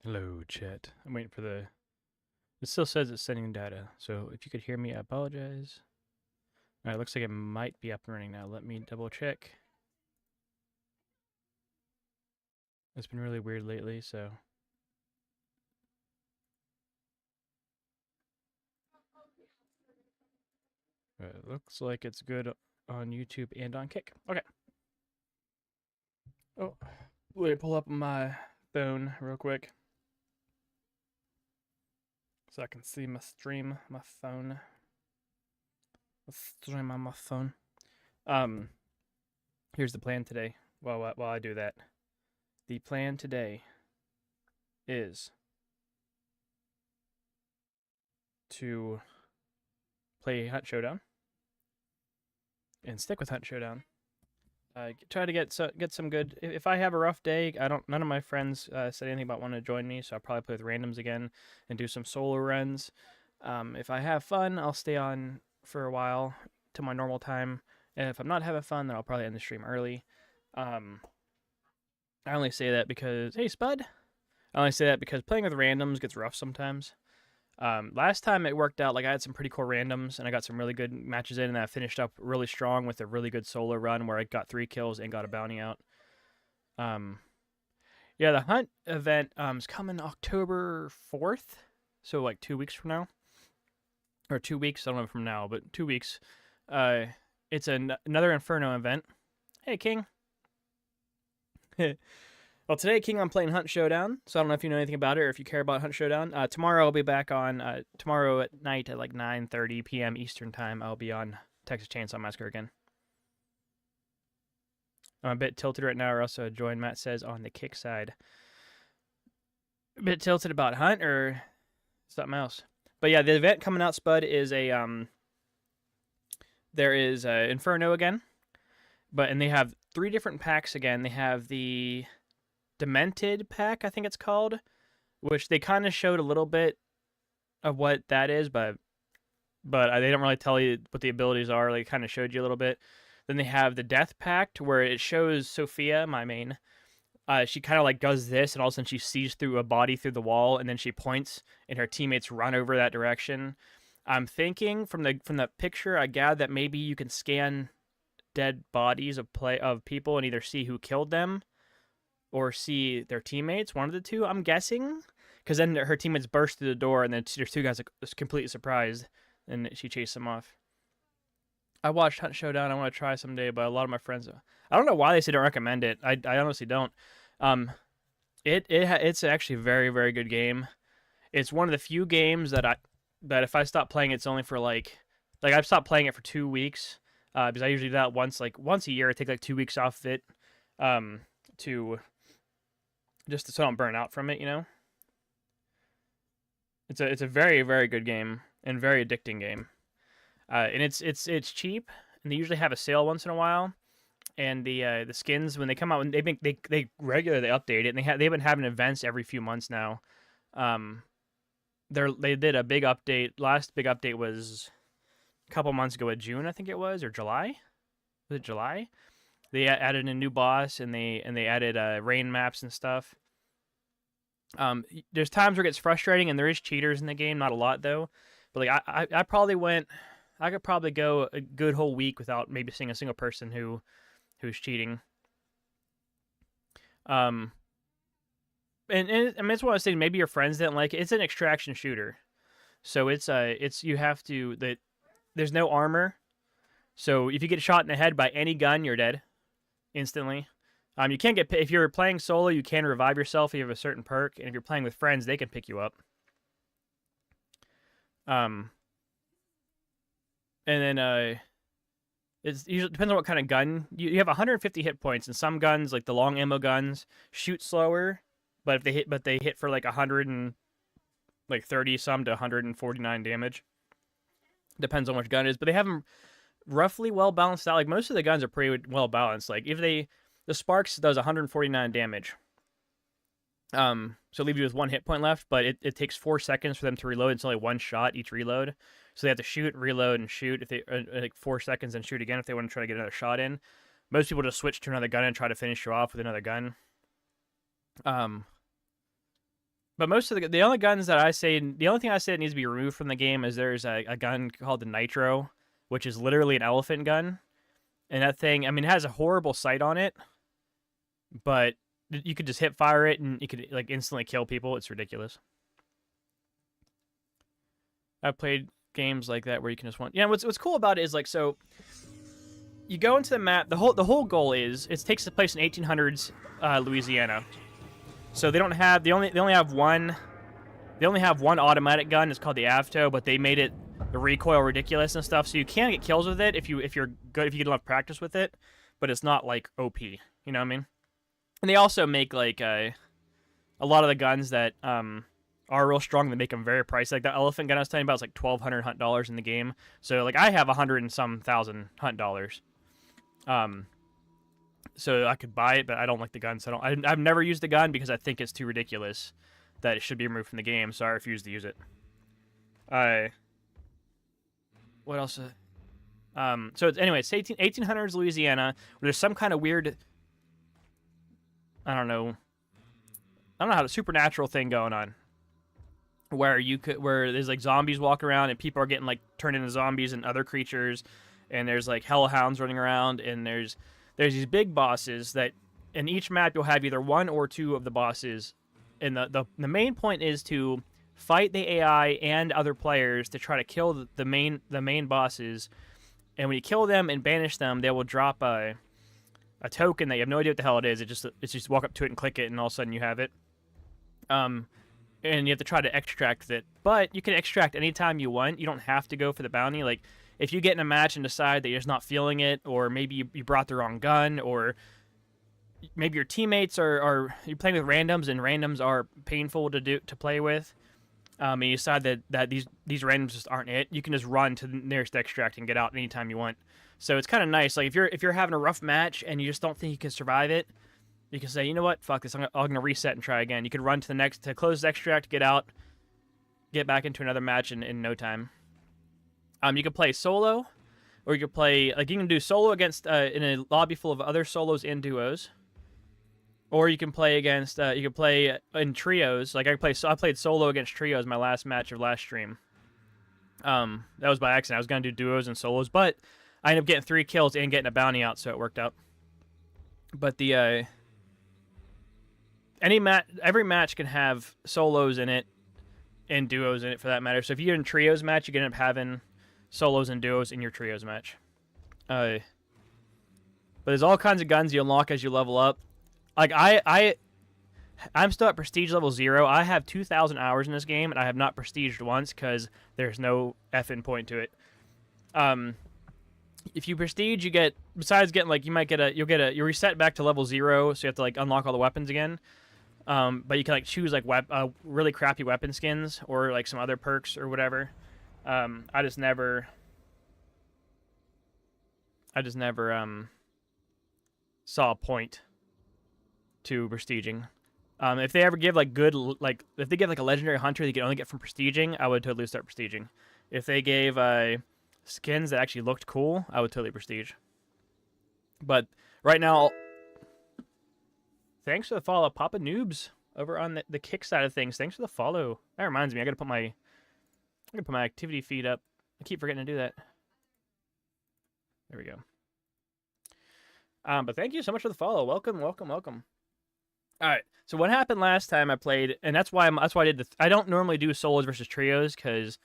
Hello, chat. I'm waiting for the. It still says it's sending data, so if you could hear me, I apologize. All right, looks like it might be up and running now. Let me double check. It's been really weird lately, so. It looks like it's good on YouTube and on Kick. Okay. Oh, let me pull up my phone real quick so I can see my stream, my phone. The stream on my phone. Um, Here's the plan today. While I do that, the plan today is to play Hunt Showdown and stick with Hunt Showdown. Try to get some good. If I have a rough day, I don't. None of my friends said anything about wanting to join me, so I'll probably play with randoms again and do some solo runs. If I have fun, I'll stay on for a while to my normal time. And if I'm not having fun, then I'll probably end the stream early. Um, I only say that because hey, Spud. I only say that because playing with randoms gets rough sometimes. Last time it worked out. Like I had some pretty cool randoms, and I got some really good matches in, and I finished up really strong with a really good solo run where I got 3 kills and got a bounty out. Yeah, the hunt event is coming October 4th, so like 2 weeks from now, or 2 weeks. I don't know from now, but 2 weeks. It's another Inferno event. Hey, King. Well, today, King, I'm playing Hunt Showdown, so I don't know if you know anything about it or if you care about Hunt Showdown. Tomorrow, I'll be back on, tomorrow at night at like 9:30 p.m. Eastern Time, I'll be on Texas Chainsaw Massacre again. I'm a bit tilted right now, or else join, Matt says, on the Kick side. A bit tilted about Hunt or something else. But yeah, the event coming out, Spud, is there is Inferno again, and they have 3 different packs again. They have the Demented pack, I think it's called, which they kind of showed a little bit of what that is, but they don't really tell you what the abilities are. They kind of showed you a little bit. Then they have the Death Pact, where it shows Sophia, my main. She kind of like does this, and all of a sudden she sees through a body through the wall, and then she points, and her teammates run over that direction. I'm thinking from the picture, I gather that maybe you can scan dead bodies of people and either see who killed them or see their teammates, one of the two, I'm guessing. Because then her teammates burst through the door, and then there's 2 guys like completely surprised, and she chased them off. I watched Hunt Showdown. I want to try someday, but a lot of my friends, I don't know why they say don't recommend it. I honestly don't. It's actually a very, very good game. It's one of the few games that if I stop playing, it's only for like I've stopped playing it for 2 weeks, because I usually do that once a year. I take like 2 weeks off of it, to just so I don't burn out from it, you know. It's a very, very good game and very addicting game. And it's cheap, and they usually have a sale once in a while. And the skins, when they come out, when they regularly update it, and they've been having events every few months now. They did a big update. Last big update was a couple months ago, in June, I think it was, or July. Was it July? They added a new boss, and they added rain maps and stuff. There's times where it gets frustrating, and there is cheaters in the game. Not a lot though, but like I could probably go a good whole week without maybe seeing a single person who's cheating. And I mean, it's one of those things. Maybe your friends didn't like it. It's an extraction shooter, so it's you have to there's no armor, so if you get shot in the head by any gun, you're dead instantly. You can't get, if you're playing solo, you can revive yourself if you have a certain perk, and if you're playing with friends, they can pick you up. And then it usually depends on what kind of gun you have. 150 hit points, and some guns, like the long ammo guns, shoot slower, but if they hit for like 100 and like 30 some to 149 damage. Depends on which gun it is, but they have them roughly well balanced out. Like most of the guns are pretty well balanced. Like if the Sparks does 149 damage. So leave you with 1 hit point left, but it takes 4 seconds for them to reload. It's only 1 shot each reload. So they have to shoot, reload, and shoot if they like 4 seconds, and shoot again if they want to try to get another shot in. Most people just switch to another gun and try to finish you off with another gun. But most of the only guns that the only thing I say that needs to be removed from the game is there's a gun called the Nitro, which is literally an elephant gun, and that thing, I mean, it has a horrible sight on it, but you could just hip fire it and you could like instantly kill people. It's ridiculous. I've played games like that where you can just what's cool about it is like, so you go into the map. The whole goal is it takes place in 1800s Louisiana. So they only have one automatic gun. It's called the Avto, but they made the recoil ridiculous and stuff. So you can get kills with it if you're good, if you get enough practice with it. But it's not like OP. You know what I mean? And they also make like a lot of the guns that are real strong. They make them very pricey. Like the elephant gun I was telling you about is like $1,200 hunt dollars in the game. So like I have 100 and some thousand hunt dollars. So I could buy it, but I don't like the gun. So I've never used the gun because I think it's too ridiculous that it should be removed from the game. So I refuse to use it. What else? So anyway, it's 1800s Louisiana, where there's some kind of weird, I don't know how the supernatural thing going on, where there's like zombies walking around and people are getting like turned into zombies and other creatures, and there's like hellhounds running around, and there's these big bosses that in each map you'll have either one or two of the bosses, and the main point is to fight the AI and other players to try to kill the main bosses, and when you kill them and banish them, they will drop a token that you have no idea what the hell it is. It's just walk up to it and click it, and all of a sudden you have it. And you have to try to extract it, but you can extract anytime you want. You don't have to go for the bounty. Like, if you get in a match and decide that you're just not feeling it, or maybe you brought the wrong gun, or maybe your teammates are you're playing with randoms and randoms are painful to play with, and you decide that these randoms just aren't it, you can just run to the nearest extract and get out anytime you want. So it's kind of nice. Like if you're having a rough match and you just don't think you can survive it, you can say, you know what, fuck this, I'm gonna reset and try again. You can run to close the extract, get out, get back into another match in no time. You can play solo, or you can play, like, you can do solo against in a lobby full of other solos and duos, or you can play against in trios. Like I played solo against trios my last match of last stream. That was by accident. I was gonna do duos and solos, but I ended up getting 3 kills and getting a bounty out, so it worked out. But every match can have solos in it and duos in it for that matter. So if you're in trios match, you can end up having solos and duos in your trios match. But there's all kinds of guns you unlock as you level up. Like I'm still at prestige level 0. I have 2,000 hours in this game, and I have not prestiged once because there's no effing point to it. If you prestige, you get, besides getting like, you reset back to level 0, so you have to like unlock all the weapons again. But you can like choose like really crappy weapon skins or like some other perks or whatever. I just never saw a point to prestiging. If they ever give like if they give like a legendary hunter that you can only get from prestiging, I would totally start prestiging. If they gave skins that actually looked cool, I would totally prestige. But right now, thanks for the follow, Papa Noobs, over on the kick side of things. Thanks for the follow. That reminds me, I gotta put my activity feed up. I keep forgetting to do that. There we go. But thank you so much for the follow. Welcome. All right. So what happened last time I played, and that's why I did I don't normally do solos versus trios, because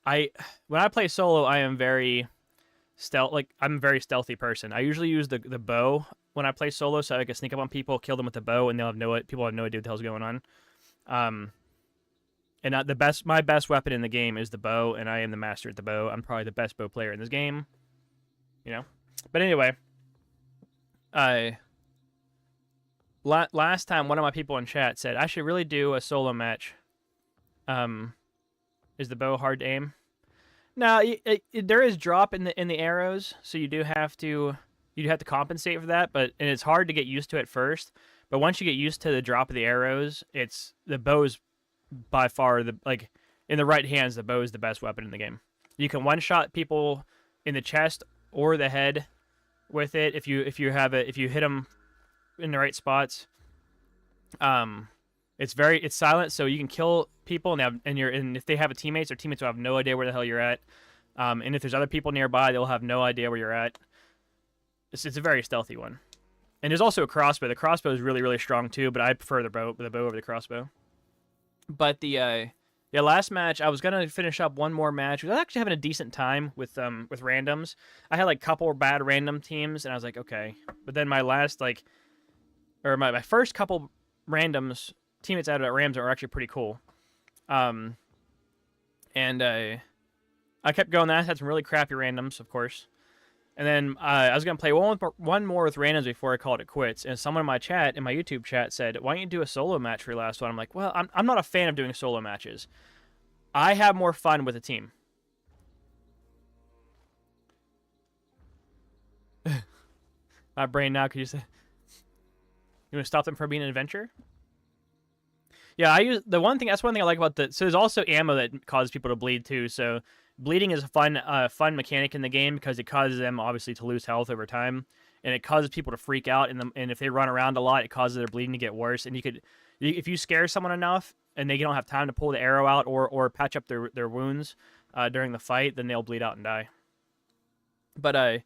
when I play solo, I am very I'm a very stealthy person. I usually use the bow when I play solo, so I can sneak up on people, kill them with the bow, and people have no idea what the hell's going on. And my best weapon in the game is the bow, and I am the master at the bow. I'm probably the best bow player in this game, you know. But anyway, last time one of my people in chat said I should really do a solo match. Is the bow hard to aim? No, there is drop in the arrows, so you have to compensate for that. And it's hard to get used to it first. But once you get used to the drop of the arrows, the bow is by far in the right hands, the bow is the best weapon in the game. You can one shot people in the chest or the head with it if you hit them in the right spots. It's silent, so you can kill people and if they have a teammates, their teammates will have no idea where the hell you're at. And if there's other people nearby, they'll have no idea where you're at. It's a very stealthy one. And there's also a crossbow. The crossbow is really, really strong too, but I prefer the bow over the crossbow. But the last match, I was gonna finish up one more match. I was actually having a decent time with randoms. I had like a couple bad random teams, and I was like, okay. But then my last my first couple randoms teammates out of Rams are actually pretty cool. And I kept going. I had some really crappy randoms, of course. And then I was going to play one more with randoms before I called it quits. And someone in my YouTube chat, said, why don't you do a solo match for your last one? I'm like, well, I'm not a fan of doing solo matches. I have more fun with a team. My brain now, could you say? You want to stop them from being an adventure? Yeah, that's one thing I like about so there's also ammo that causes people to bleed too. So bleeding is a fun mechanic in the game because it causes them obviously to lose health over time, and it causes people to freak out. And if they run around a lot, it causes their bleeding to get worse. And if you scare someone enough and they don't have time to pull the arrow out or patch up their wounds during the fight, then they'll bleed out and die. But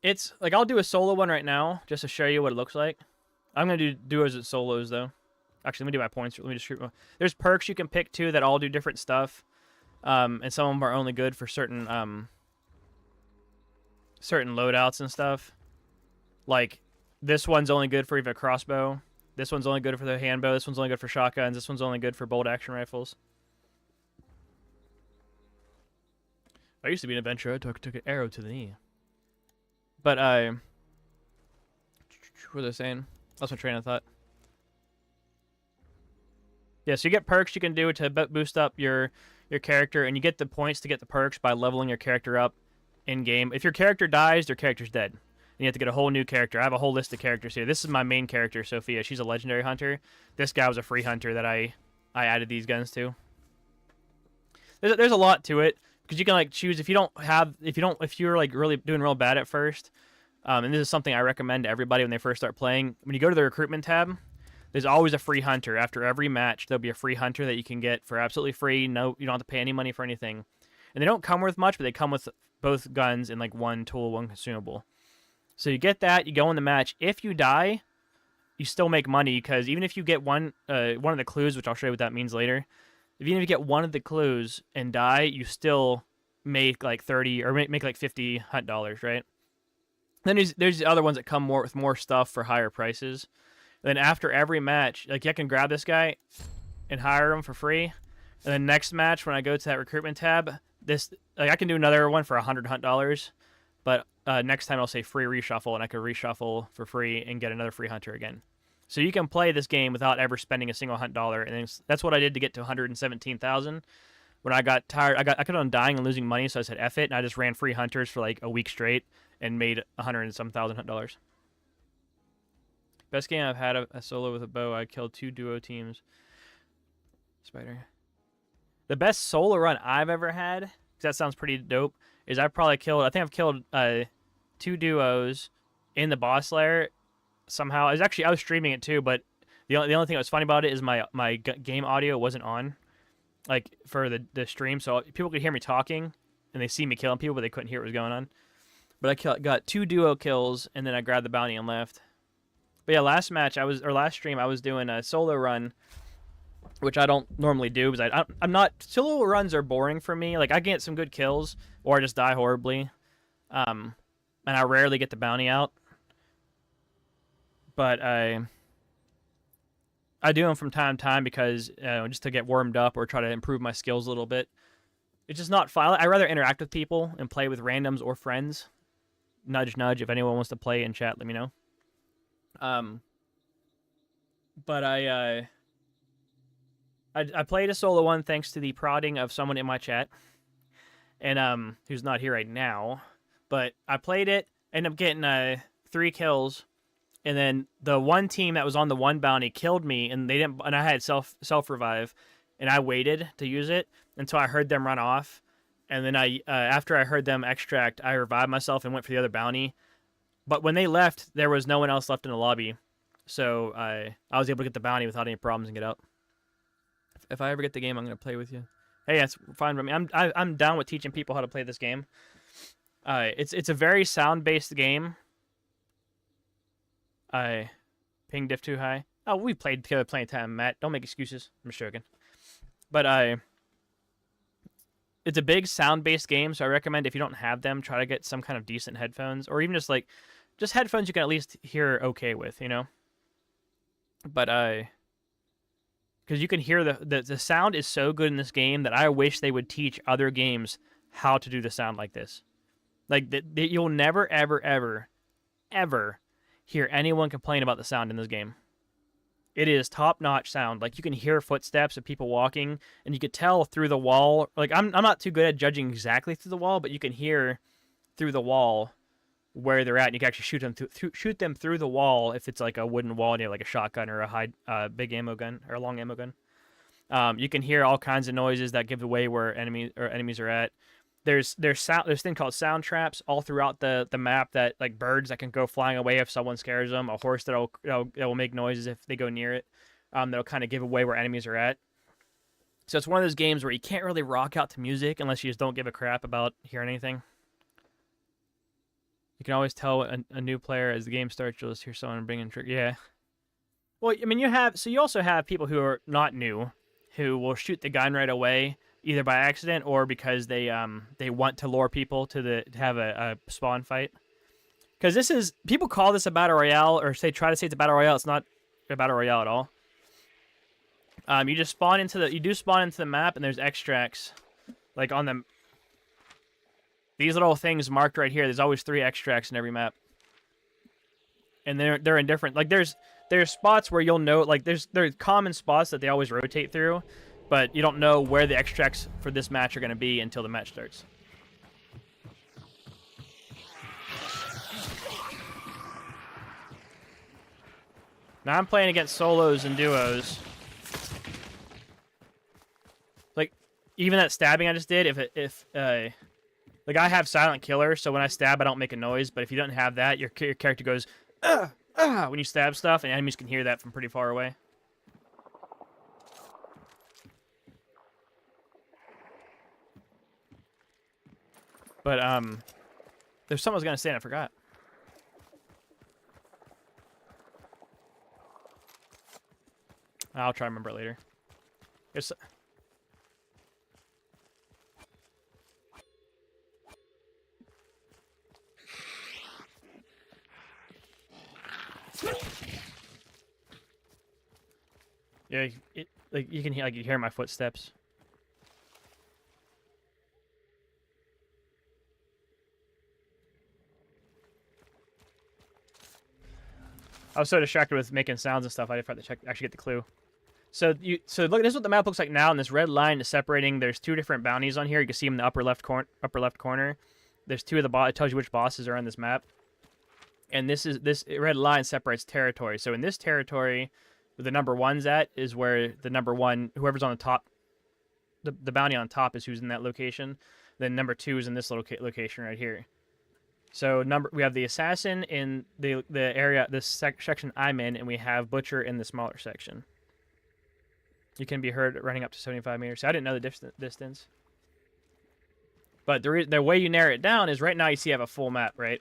it's like I'll do a solo one right now just to show you what it looks like. I'm gonna do duos and solos though. Actually, let me do my points. Let me just shoot. There's perks you can pick too that all do different stuff. And some of them are only good for certain loadouts and stuff. Like, this one's only good for even a crossbow. This one's only good for the handbow. This one's only good for shotguns. This one's only good for bolt action rifles. I used to be an adventurer. I took an arrow to the knee. But, what was I saying? That's my train of thought. Yeah, so you get perks you can do to boost up your character, and you get the points to get the perks by leveling your character up in-game. If your character dies, your character's dead. And you have to get a whole new character. I have a whole list of characters here. This is my main character, Sophia. She's a legendary hunter. This guy was a free hunter that I added these guns to. There's a lot to it, because you can like choose if you're like really doing real bad at first. And this is something I recommend to everybody when they first start playing. When you go to the recruitment tab, there's always a free hunter. After every match, there'll be a free hunter that you can get for absolutely free. No, you don't have to pay any money for anything. And they don't come with much, but they come with both guns and like one tool, one consumable. So you get that, you go in the match. If you die, you still make money, because even if you get one of the clues, which I'll show you what that means later, even if you get one of the clues and die, you still make like 30 or make like 50 hunt dollars, right? Then there's the other ones that come with more stuff for higher prices. Then after every match, like, I can grab this guy and hire him for free. And then next match, when I go to that recruitment tab, I can do another one for 100 hunt dollars. But next time I'll say free reshuffle, and I can reshuffle for free and get another free hunter again. So you can play this game without ever spending a single hunt dollar. And that's what I did to get to 117,000. When I got tired, I got on dying and losing money, so I said F it, and I just ran free hunters for like a week straight and made 100 and some thousand hunt dollars. Best game I've had a solo with a bow. I killed 2 duo teams. Spider. The best solo run I've ever had, because that sounds pretty dope, is I think I've killed 2 duos in the boss lair somehow. I was streaming it too, but the only thing that was funny about it is my game audio wasn't on, like, for the stream, so people could hear me talking and they see me killing people, but they couldn't hear what was going on. But I got 2 duo kills, and then I grabbed the bounty and left. But yeah, last stream I was doing a solo run, which I don't normally do, because solo runs are boring for me. Like, I get some good kills, or I just die horribly, and I rarely get the bounty out. But I do them from time to time because just to get warmed up or try to improve my skills a little bit. It's just not fun. I rather interact with people and play with randoms or friends. Nudge, nudge. If anyone wants to play in chat, let me know. But I played a solo one thanks to the prodding of someone in my chat, and who's not here right now. But I played it, ended up getting 3 kills, and then the one team that was on the one bounty killed me, and they didn't. And I had self revive, and I waited to use it until I heard them run off, and then after I heard them extract, I revived myself and went for the other bounty. But when they left, there was no one else left in the lobby. So I was able to get the bounty without any problems and get out. If I ever get the game, I'm gonna play with you. Hey, that's fine by me. I'm down with teaching people how to play this game. It's a very sound-based game. Ping diff too high. Oh, we played together plenty of time, Matt. Don't make excuses. I'm just joking. But it's a big sound-based game, so I recommend if you don't have them, try to get some kind of decent headphones, or even just headphones you can at least hear okay with, you know. But because you can hear the sound is so good in this game that I wish they would teach other games how to do the sound like this. Like you'll never ever hear anyone complain about the sound in this game. It is top-notch sound. Like, you can hear footsteps of people walking, and you could tell through the wall. Like, I'm not too good at judging exactly through the wall, but you can hear through the wall where they're at, and you can actually shoot them through the wall if it's like a wooden wall near like a shotgun or a big ammo gun or a long ammo gun. You can hear all kinds of noises that give away where enemies are at. There's thing called sound traps all throughout the map, that like birds that can go flying away if someone scares them, a horse that will make noises if they go near it, that'll kind of give away where enemies are at. So it's one of those games where you can't really rock out to music unless you just don't give a crap about hearing anything. You can always tell a new player as the game starts. You'll just hear someone bringing trigger. Yeah. Well, I mean, you also have people who are not new who will shoot the gun right away, either by accident or because they want to lure people to have a spawn fight. Because people call this a battle royale, or try to say it's a battle royale. It's not a battle royale at all. You just spawn into the map, and there's extracts, like on them. These little things marked right here. There's always 3 extracts in every map, and they're in different. Like there's spots where you'll know, like there are common spots that they always rotate through. But you don't know where the extracts for this match are going to be until the match starts. Now I'm playing against solos and duos. Like, even that stabbing I just did, like I have silent killer, so when I stab I don't make a noise. But if you don't have that, your character goes when you stab stuff, and enemies can hear that from pretty far away. But, there's something I was going to say and I forgot. I'll try to remember it later. Yeah, you can hear my footsteps. I was so distracted with making sounds and stuff, I didn't actually get the clue. So look, this is what the map looks like now, and this red line is separating. There's 2 different bounties on here. You can see them in the upper left corner. There's 2 of the it tells you which bosses are on this map. And this red line separates territory. So in this territory, where the number 1's at is where the number 1, whoever's on the top, the bounty on top is who's in that location. Then number 2 is in this location right here. So we have the assassin in the area, this section I'm in, and we have butcher in the smaller section. You can be heard running up to 75 meters. So I didn't know the distance. But the way you narrow it down is right now you see I have a full map, right?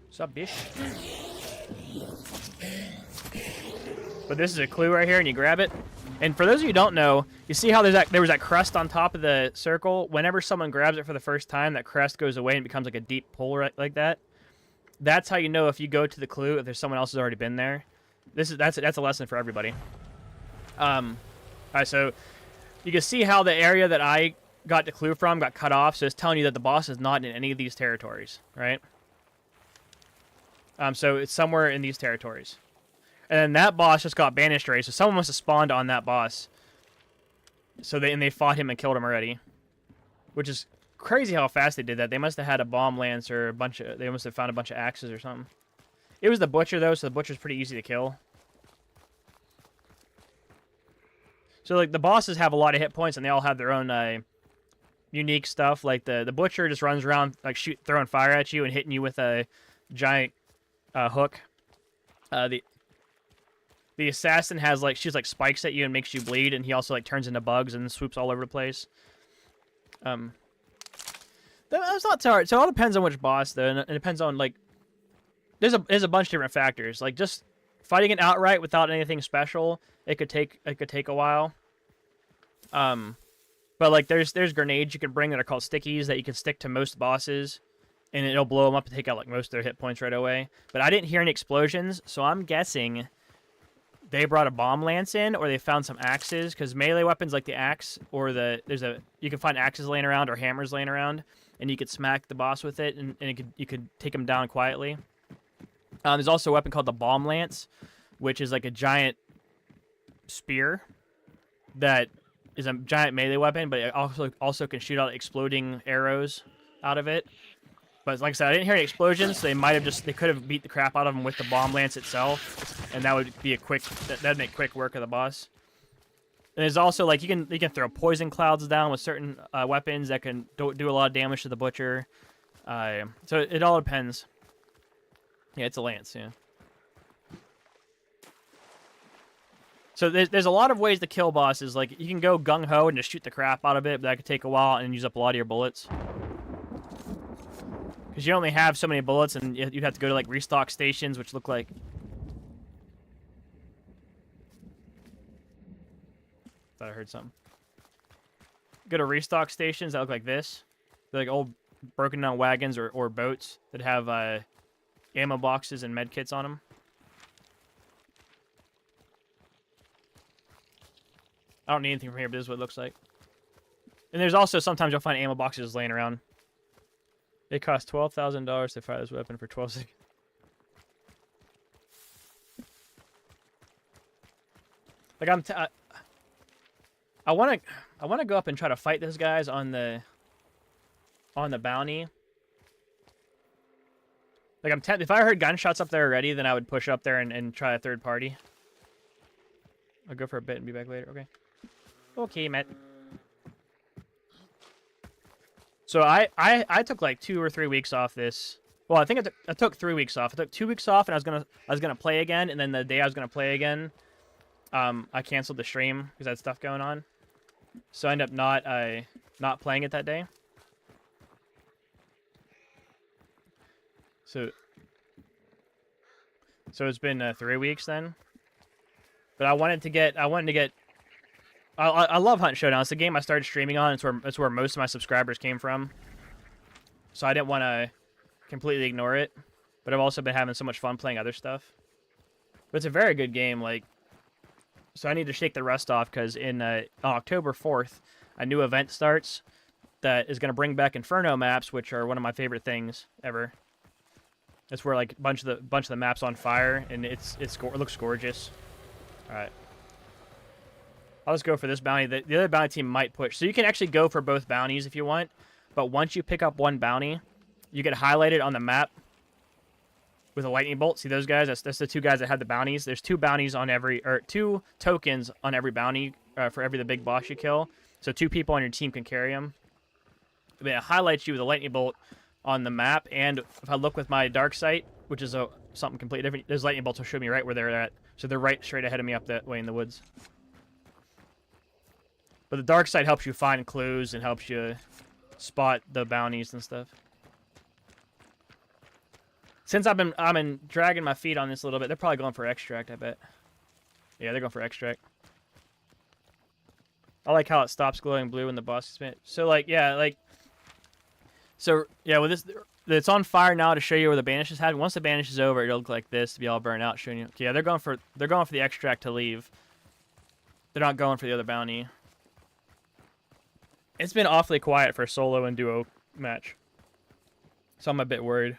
What's up, bish? But this is a clue right here, and you grab it. And for those of you who don't know, you see how there was that crust on top of the circle? Whenever someone grabs it for the first time, that crust goes away and becomes like a deep pull like that. That's how you know if you go to the clue, if there's someone else who's already been there. That's a lesson for everybody. All right, so you can see how the area that I got the clue from got cut off, so it's telling you that the boss is not in any of these territories, right? So it's somewhere in these territories. And then that boss just got banished already, so someone must have spawned on that boss. So they fought him and killed him already. Which is crazy how fast they did that. They must have had a bomb lance or they must have found a bunch of axes or something. It was the butcher though, so the butcher's pretty easy to kill. So like the bosses have a lot of hit points and they all have their own unique stuff. Like the butcher just runs around like throwing fire at you and hitting you with a giant hook. The assassin has like shoots like spikes at you and makes you bleed, and he also like turns into bugs and swoops all over the place. That's not too hard. So it all depends on which boss though, and it depends on like there's a bunch of different factors. Like just fighting it outright without anything special, it could take a while. But like there's grenades you can bring that are called stickies that you can stick to most bosses, and it'll blow them up and take out like most of their hit points right away. But I didn't hear any explosions, so I'm guessing they brought a bomb lance in, or they found some axes, because melee weapons like the axe or you can find axes laying around or hammers laying around, and you could smack the boss with it, and you could take him down quietly. There's also a weapon called the bomb lance, which is like a giant spear that is a giant melee weapon, but it also can shoot out exploding arrows out of it. But like I said, I didn't hear any explosions, so they could have beat the crap out of him with the bomb lance itself, and that would be that'd make quick work of the boss. And there's also like you can throw poison clouds down with certain weapons that can do a lot of damage to the butcher. So it all depends. Yeah, it's a lance, yeah. So there's a lot of ways to kill bosses. Like you can go gung ho and just shoot the crap out of it, but that could take a while and use up a lot of your bullets. Because you only have so many bullets, and you'd have to go to like restock stations, which look like. Thought I heard something. Go to restock stations that look like this. They're like old broken down wagons or boats that have ammo boxes and med kits on them. I don't need anything from here, but this is what it looks like. And there's also sometimes you'll find ammo boxes laying around. It costs $12,000 to fire this weapon for 12 seconds. Like I want to go up and try to fight those guys on the bounty. Like if I heard gunshots up there already, then I would push up there and try a third party. I'll go for a bit and be back later. Okay. Okay, Matt. So I took like 2 or 3 weeks off this. Well, I think I took 3 weeks off. I took 2 weeks off, and I was gonna play again, and then the day I was gonna play again, I canceled the stream because I had stuff going on. So I ended up not playing it that day. So it's been 3 weeks then. But I wanted to get. I love Hunt Showdown. It's the game I started streaming on. It's where most of my subscribers came from. So I didn't want to completely ignore it. But I've also been having so much fun playing other stuff. But it's a very good game. Like, so I need to shake the rust off because on October 4th, a new event starts that is going to bring back Inferno maps, which are one of my favorite things ever. It's where like a bunch of the maps on fire, and it looks gorgeous. All right. I'll just go for this bounty. The other bounty team might push. So you can actually go for both bounties if you want. But once you pick up one bounty, you get highlighted on the map with a lightning bolt. See those guys? That's the 2 guys that had the bounties. There's 2 bounties on or 2 tokens on every bounty for the big boss you kill. So 2 people on your team can carry them. It highlights you with a lightning bolt on the map. And if I look with my dark sight, which is something completely different, those lightning bolts will show me right where they're at. So they're right straight ahead of me up that way in the woods. But the dark side helps you find clues and helps you spot the bounties and stuff. Since I've been dragging my feet on this a little bit, they're probably going for extract, I bet. Yeah, they're going for extract. I like how it stops glowing blue when the boss is spent. So like, yeah, like, so yeah, with this, it's on fire now to show you where the banish is had. Once the banish is over, it'll look like this to be all burned out, showing you. Yeah, they're going for the extract to leave. They're not going for the other bounty. It's been awfully quiet for a solo and duo match. So I'm a bit worried.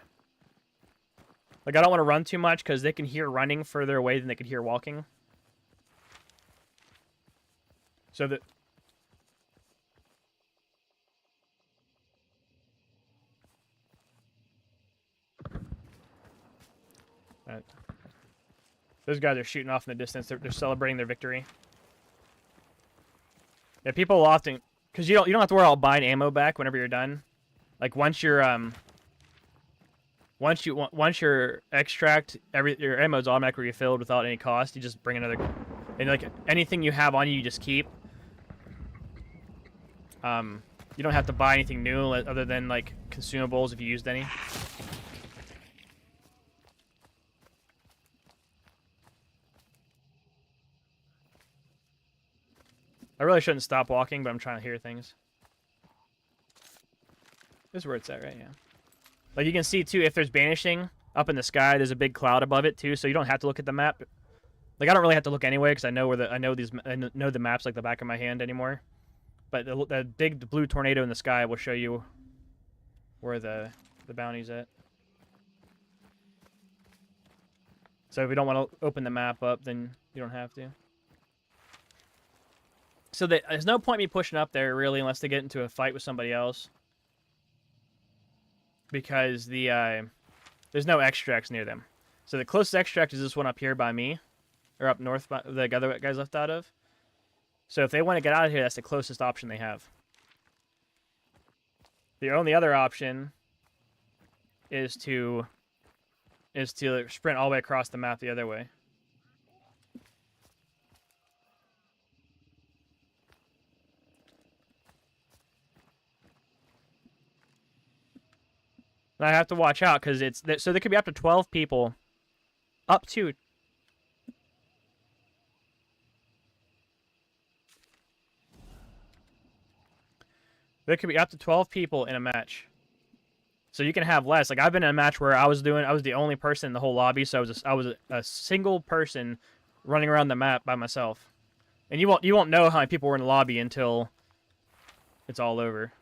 Like, I don't want to run too much because they can hear running further away than they could hear walking. So that... Those guys are shooting off in the distance. They're celebrating their victory. Yeah, people will often... because you don't have to worry about buying ammo back whenever you're done. Like once your extract, your ammo's automatically refilled without any cost. You just bring another, and like anything you have on you, you just keep. You don't have to buy anything new other than like consumables if you used any. I really shouldn't stop walking, but I'm trying to hear things. This is where it's at, right? Yeah. Like you can see too, if there's banishing up in the sky, there's a big cloud above it too, so you don't have to look at the map. Like I don't really have to look anyway because I know I know the maps like the back of my hand anymore. But the big blue tornado in the sky will show you where the bounty's at. So if you don't want to open the map up, then you don't have to. So there's no point me pushing up there really unless they get into a fight with somebody else. Because there's no extracts near them. So the closest extract is this one up here by me. Or up north by the other guys left out of. So if they want to get out of here, that's the closest option they have. The only other option is to sprint all the way across the map the other way. And I have to watch out because so there could be up to 12 people. Up to. There could be up to 12 people in a match. So you can have less. Like I've been in a match where I was the only person in the whole lobby, so I was a single person running around the map by myself. And you won't know how many people were in the lobby until it's all over.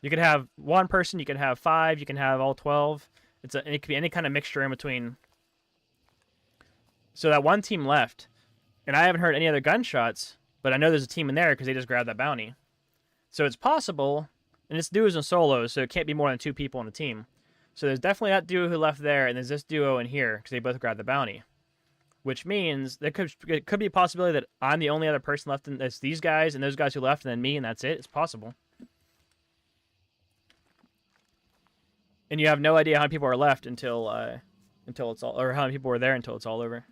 You could have one person, you could have 5, you can have all 12. It could be any kind of mixture in between. So that one team left, and I haven't heard any other gunshots, but I know there's a team in there because they just grabbed that bounty. So it's possible, and it's duos and solos, so it can't be more than 2 people on a team. So there's definitely that duo who left there, and there's this duo in here because they both grabbed the bounty. Which means it could be a possibility that I'm the only other person left, and it's these guys and those guys who left, and then me, and that's it. It's possible. And you have no idea how many people are left until it's all, or how many people were there until it's all over.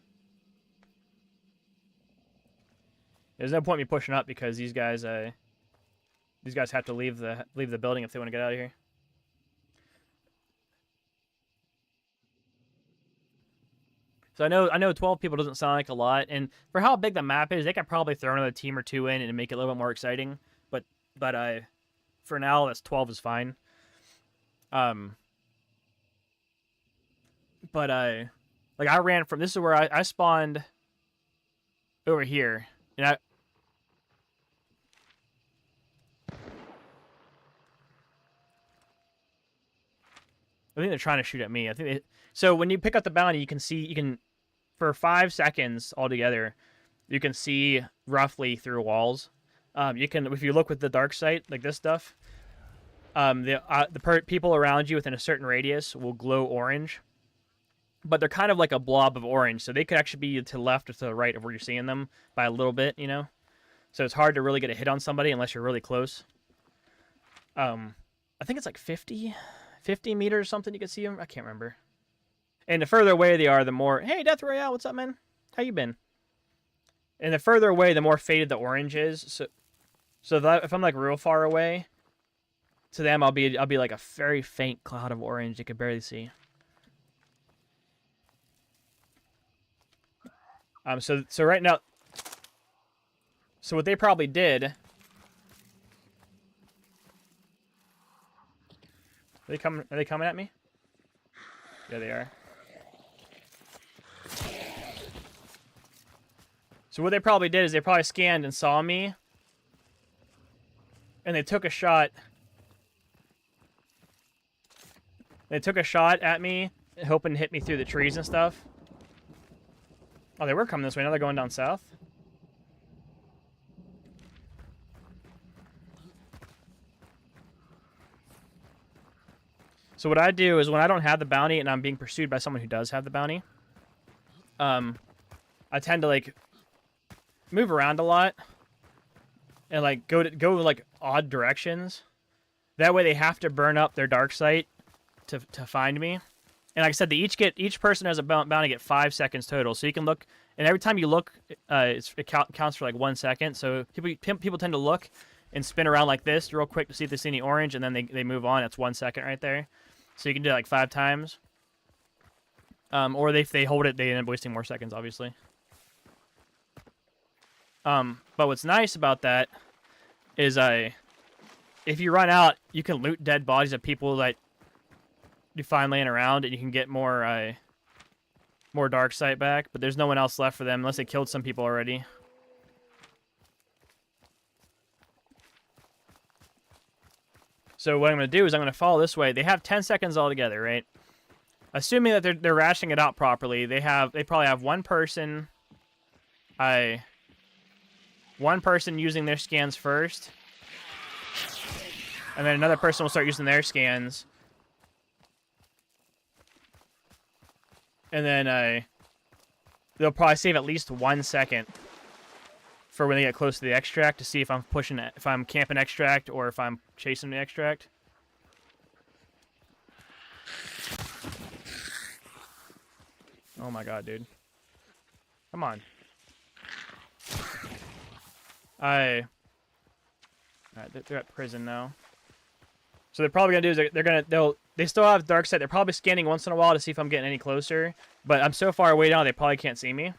There's no point in me pushing up because these guys have to leave the building if they want to get out of here. So I know 12 people doesn't sound like a lot, and for how big the map is, they could probably throw another team or 2 in and make it a little bit more exciting. But for now, that's 12 is fine. Like I ran from, this is where I spawned over here, and I think they're trying to shoot at me. So when you pick up the bounty, you can for 5 seconds altogether, you can see roughly through walls. You can, if you look with the dark sight, like this stuff, the people around you within a certain radius will glow orange, but they're kind of like a blob of orange, so they could actually be to the left or to the right of where you're seeing them by a little bit, you know? So it's hard to really get a hit on somebody unless you're really close. I think it's like 50 meters or something you can see them. I can't remember. And the further away they are, the more, hey, Death Royale, what's up, man? How you been? And the further away, the more faded the orange is. So if I'm like real far away, to them I'll be like a very faint cloud of orange you can barely see. So right now, so what they probably did. Are they coming at me? Yeah, they are. So what they probably did is they probably scanned and saw me, and they took a shot. They took a shot at me, hoping to hit me through the trees and stuff. Oh, they were coming this way. Now they're going down south. So what I do is when I don't have the bounty and I'm being pursued by someone who does have the bounty, I tend to like move around a lot. and like go like odd directions. That way they have to burn up their dark sight to find me. And like I said, each person has bound to get 5 seconds total. So you can look, and every time you look, it counts for like 1 second. So people tend to look and spin around like this real quick to see if they see any orange, and then they move on. It's 1 second right there. So you can do it like 5 times. Or if they hold it, they end up wasting more seconds, obviously. But what's nice about that is if you run out, you can loot dead bodies of people that you find laying around, and you can get more dark sight back. But there's no one else left for them unless they killed some people already. So what I'm going to do is I'm going to follow this way. They have 10 seconds altogether, right? Assuming that they're rationing it out properly, they probably have one person using their scans first, and then another person will start using their scans, and then they'll probably save at least 1 second for when they get close to the extract to see if I'm camping extract or if I'm chasing the extract. Oh my god, dude. Come on. Alright, they're at prison now. So they're probably gonna do is they still have dark sight. They're probably scanning once in a while to see if I'm getting any closer. But I'm so far away now they probably can't see me.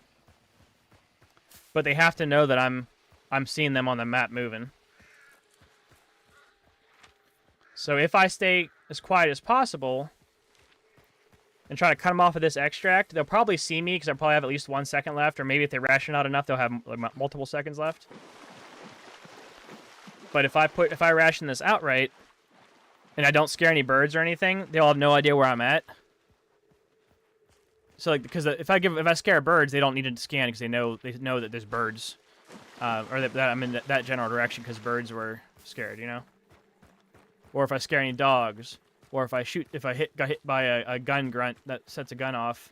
But they have to know that I'm seeing them on the map moving. So if I stay as quiet as possible and try to cut them off of this extract, they'll probably see me because I probably have at least 1 second left, or maybe if they ration out enough, they'll have multiple seconds left. But if I ration this outright and I don't scare any birds or anything, they'll have no idea where I'm at. So like, because if I scare birds, they don't need to scan because they know that there's birds, or that I'm in that general direction because birds were scared, you know. Or if I scare any dogs, or if I got hit by a gun grunt that sets a gun off,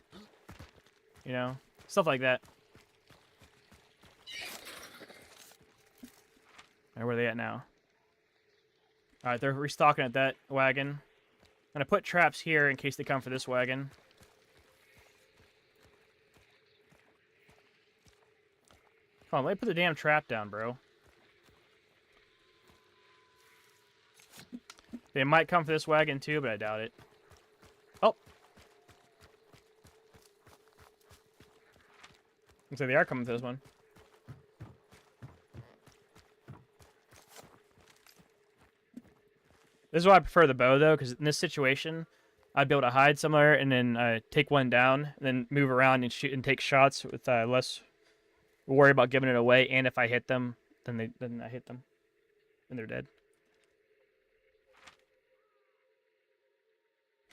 you know, stuff like that. All right, where are they at now? All right, they're restocking at that wagon. I'm gonna put traps here in case they come for this wagon. Come on, let me put the damn trap down, bro. They might come for this wagon too, but I doubt it. Oh. Looks like they are coming for this one. This is why I prefer the bow, though, because in this situation, I'd be able to hide somewhere and then take one down, and then move around and shoot and take shots with less worry about giving it away. And if I hit them, then I hit them, and they're dead.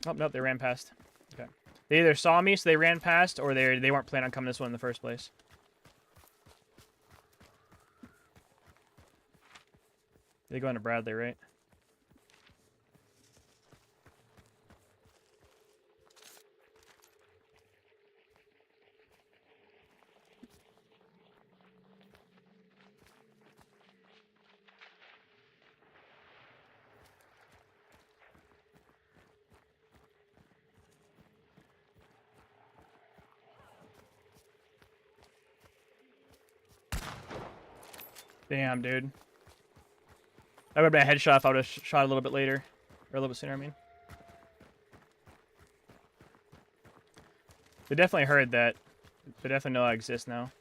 Oh, nope, they ran past. Okay. They either saw me, so they ran past, or they weren't planning on coming this one in the first place. They go into Bradley, right? Damn, dude. That would have been a headshot if I would have shot a little bit later. Or a little bit sooner, I mean. They definitely heard that. They definitely know I exist now.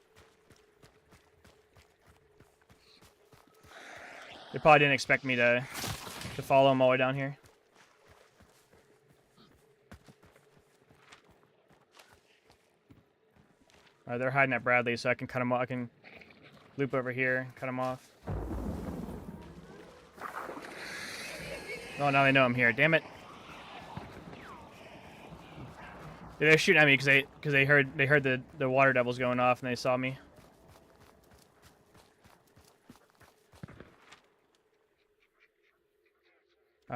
They probably didn't expect me to follow them all the way down here. Alright, they're hiding at Bradley, so I can cut them off. I can loop over here, cut them off. Oh, now they know I'm here. Damn it! They're shooting at me because they heard the water devils going off and they saw me.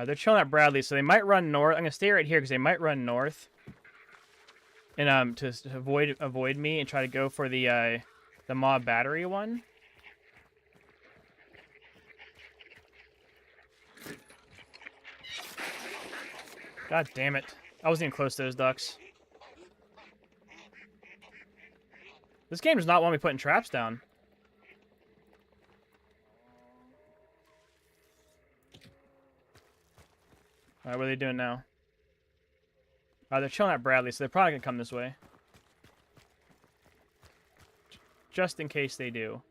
They're chilling at Bradley, so they might run north. I'm gonna stay right here because they might run north, and to avoid me and try to go for the mob battery one. God damn it. I wasn't even close to those ducks. This game does not want me putting traps down. Alright, what are they doing now? They're chilling at Bradley, so they're probably going to come this way. Just in case they do.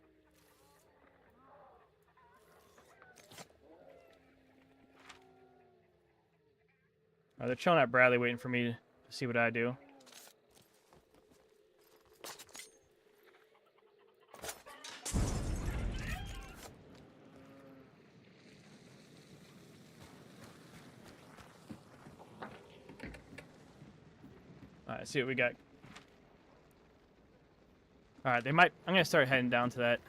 They're chilling at Bradley, waiting for me to see what I do. Alright, let's see what we got. Alright, they might... I'm going to start heading down to that.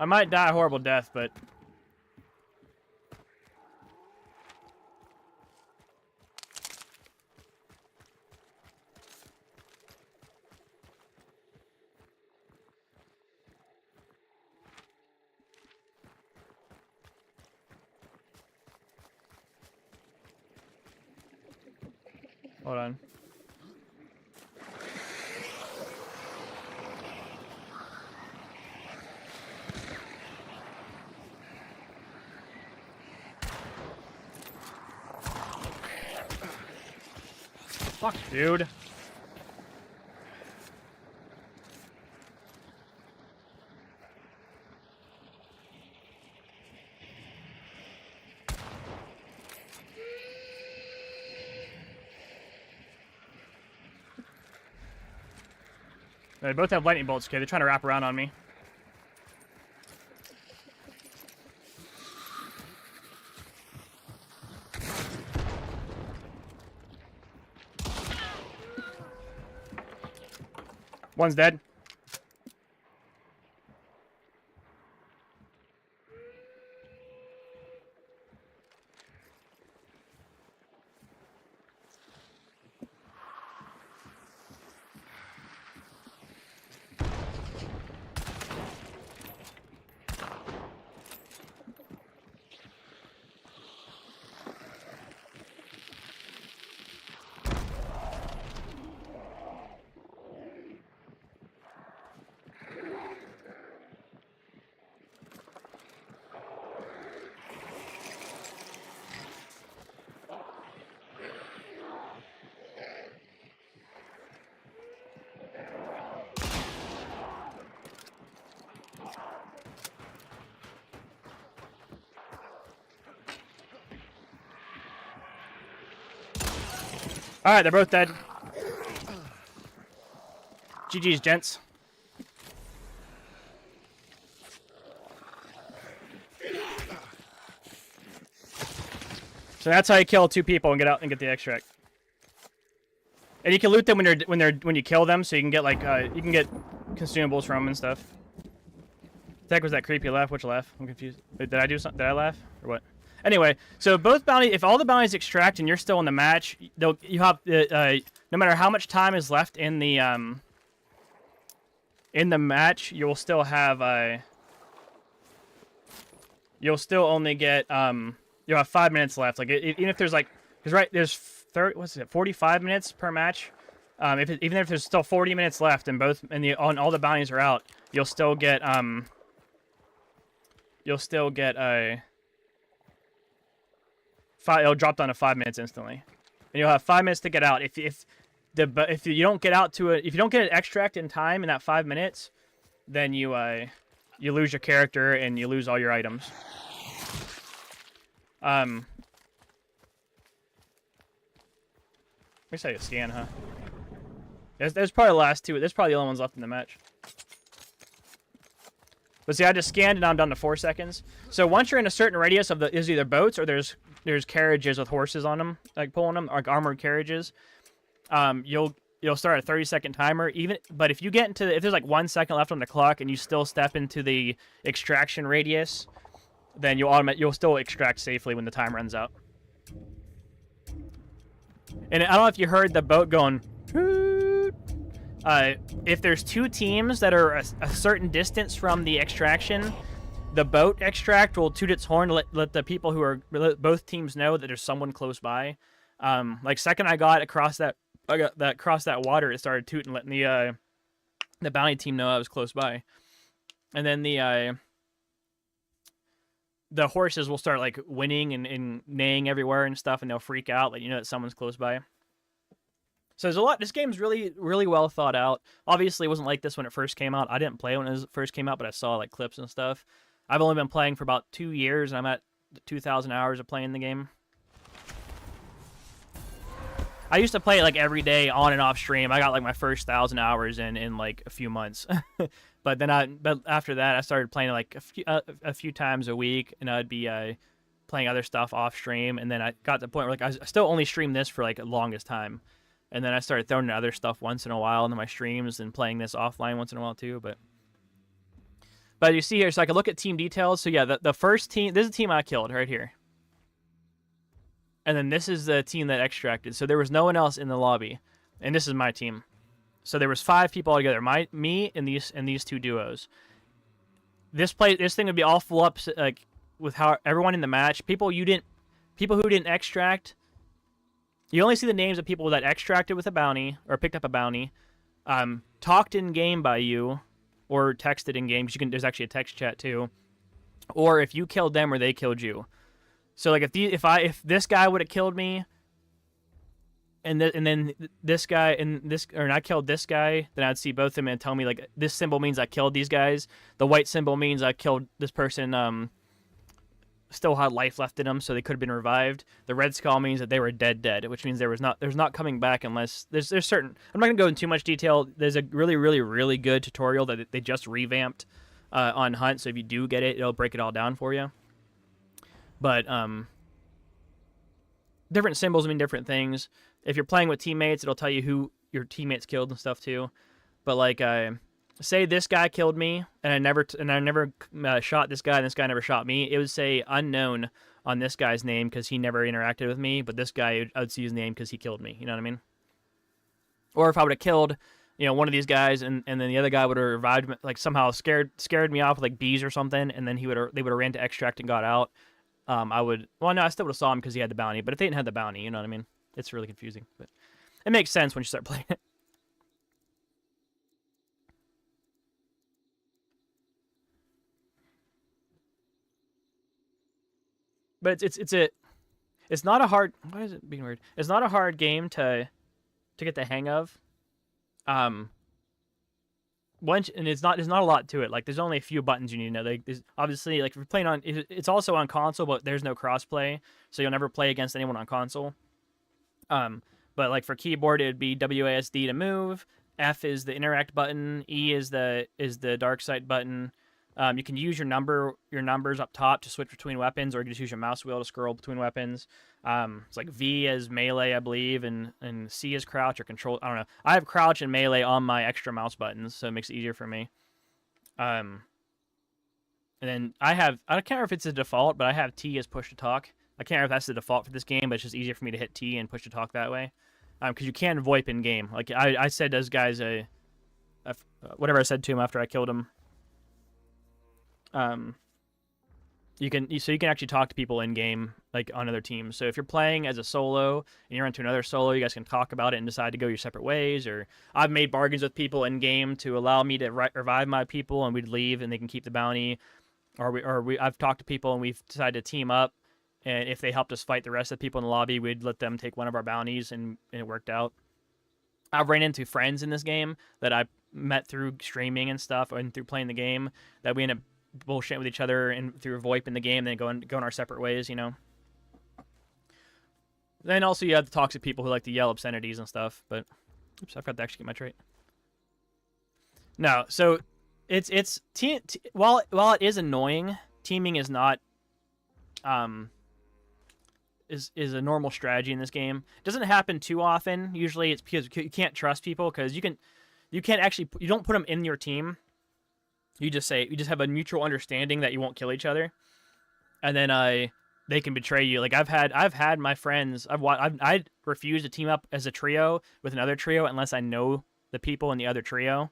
I might die a horrible death, but... Hold on. Fuck, dude. They both have lightning bolts, okay? They're trying to wrap around on me. One's dead. Alright, they're both dead. GG's, gents. So that's how you kill 2 people and get out and get the extract. And you can loot them when you kill them, so you can get like you can get consumables from them and stuff. The heck was that creepy laugh? Which laugh? I'm confused. Wait, did I do something? Did I laugh or what? Anyway, so both bounties, if all the bounties extract and you're still in the match, you have no matter how much time is left in the match, you will still have you'll still only get you'll have 5 minutes left. Like even if there's like, because right there's 45 minutes per match. Even if there's still 40 minutes left and on all the bounties are out, you'll still get it'll drop down to 5 minutes instantly, and you'll have 5 minutes to get out. If you don't get out to it, if you don't get an extract in time in that 5 minutes, then you lose your character and you lose all your items. Let me say a scan, huh? There's probably the last 2. There's probably the only ones left in the match. But see, I just scanned and now I'm down to 4 seconds. So once you're in a certain radius of there's either boats or there's carriages with horses on them, like pulling them, like armored carriages. You'll start a 30-second timer. But if you get into if there's like 1 second left on the clock and you still step into the extraction radius, then you'll still extract safely when the time runs out. And I don't know if you heard the boat going. If there's two teams that are a certain distance from the extraction, the boat extract will toot its horn to let the people who are both teams know that there's someone close by. Like second I got across that water, it started tooting, letting the bounty team know I was close by, and then the horses will start like whinnying and neighing everywhere and stuff, and they'll freak out, like you know that someone's close by. So there's a lot. This game's really, really well thought out. Obviously, it wasn't like this when it first came out. I didn't play when it first came out, but I saw like clips and stuff. I've only been playing for about 2 years, and I'm at 2,000 hours of playing the game. I used to play it like every day on and off stream. I got like my first 1,000 hours in like a few months. But after that, I started playing like a few times a week, and I'd be playing other stuff off stream. And then I got to the point where like I still only stream this for like the longest time. And then I started throwing in other stuff once in a while into my streams and playing this offline once in a while too. But you see here, so I can look at team details. So yeah, the first team, this is the team I killed right here. And then this is the team that extracted. So there was no one else in the lobby. And this is my team. So there was 5 people altogether. Me and these two duos. This thing would be all full up like with how everyone in the match. People who didn't extract. You only see the names of people that extracted with a bounty or picked up a bounty, talked in game by you, or texted in game. There's actually a text chat too, or if you killed them or they killed you. So like if this guy would have killed me, and then this guy and I killed this guy, then I'd see both of them and tell me like this symbol means I killed these guys. The white symbol means I killed this person. Still had life left in them, so they could have been revived. The red skull means that they were dead, which means there's not coming back unless there's certain. I'm not gonna go into too much detail. There's a really, really, really good tutorial that they just revamped on Hunt, so if you do get it, it'll break it all down for you. But different symbols mean different things. If you're playing with teammates, it'll tell you who your teammates killed and stuff too. But like say this guy killed me, and I never shot this guy, and this guy never shot me. It would say unknown on this guy's name because he never interacted with me, but this guy, I would see his name because he killed me. You know what I mean? Or if I would have killed, one of these guys, and then the other guy would have revived me, like somehow scared me off with like bees or something, and then they would have ran to extract and got out. I still would have saw him because he had the bounty, but if they didn't have the bounty, you know what I mean? It's really confusing, but it makes sense when you start playing it. But it's not a hard. Why is it being weird? It's not a hard game to get the hang of. And there's not a lot to it. Like there's only a few buttons you need to know. There's obviously like if you're playing on, it's also on console, but there's no crossplay, so you'll never play against anyone on console. But like for keyboard, it would be WASD to move. F is the interact button. E is the dark sight button. You can use your numbers up top to switch between weapons, or you can just use your mouse wheel to scroll between weapons. It's like V is melee, I believe, and C is crouch or control. I don't know. I have crouch and melee on my extra mouse buttons, so it makes it easier for me. And then I can't remember if it's a default, but I have T as push to talk. I can't remember if that's the default for this game, but it's just easier for me to hit T and push to talk that way. Because you can VoIP in game. Like I said, those guys whatever I said to him after I killed him. You can actually talk to people in game, like on other teams. So if you're playing as a solo and you're into another solo, you guys can talk about it and decide to go your separate ways. Or I've made bargains with people in game to allow me to revive my people, and we'd leave and they can keep the bounty. I've talked to people and we've decided to team up, and if they helped us fight the rest of the people in the lobby, we'd let them take one of our bounties, and it worked out. I've ran into friends in this game that I met through streaming and stuff, and through playing the game, that we end up bullshitting with each other and through VoIP in the game, then going our separate ways, Then also you have the toxic people who like to yell obscenities and stuff. But oops, I forgot to actually get my trait. No, so it's while it is annoying, teaming is not is a normal strategy in this game. It doesn't happen too often. Usually it's because you can't trust people, because you don't put them in your team. You just have a mutual understanding that you won't kill each other, and then they can betray you. Like I've had my friends. I refuse to team up as a trio with another trio unless I know the people in the other trio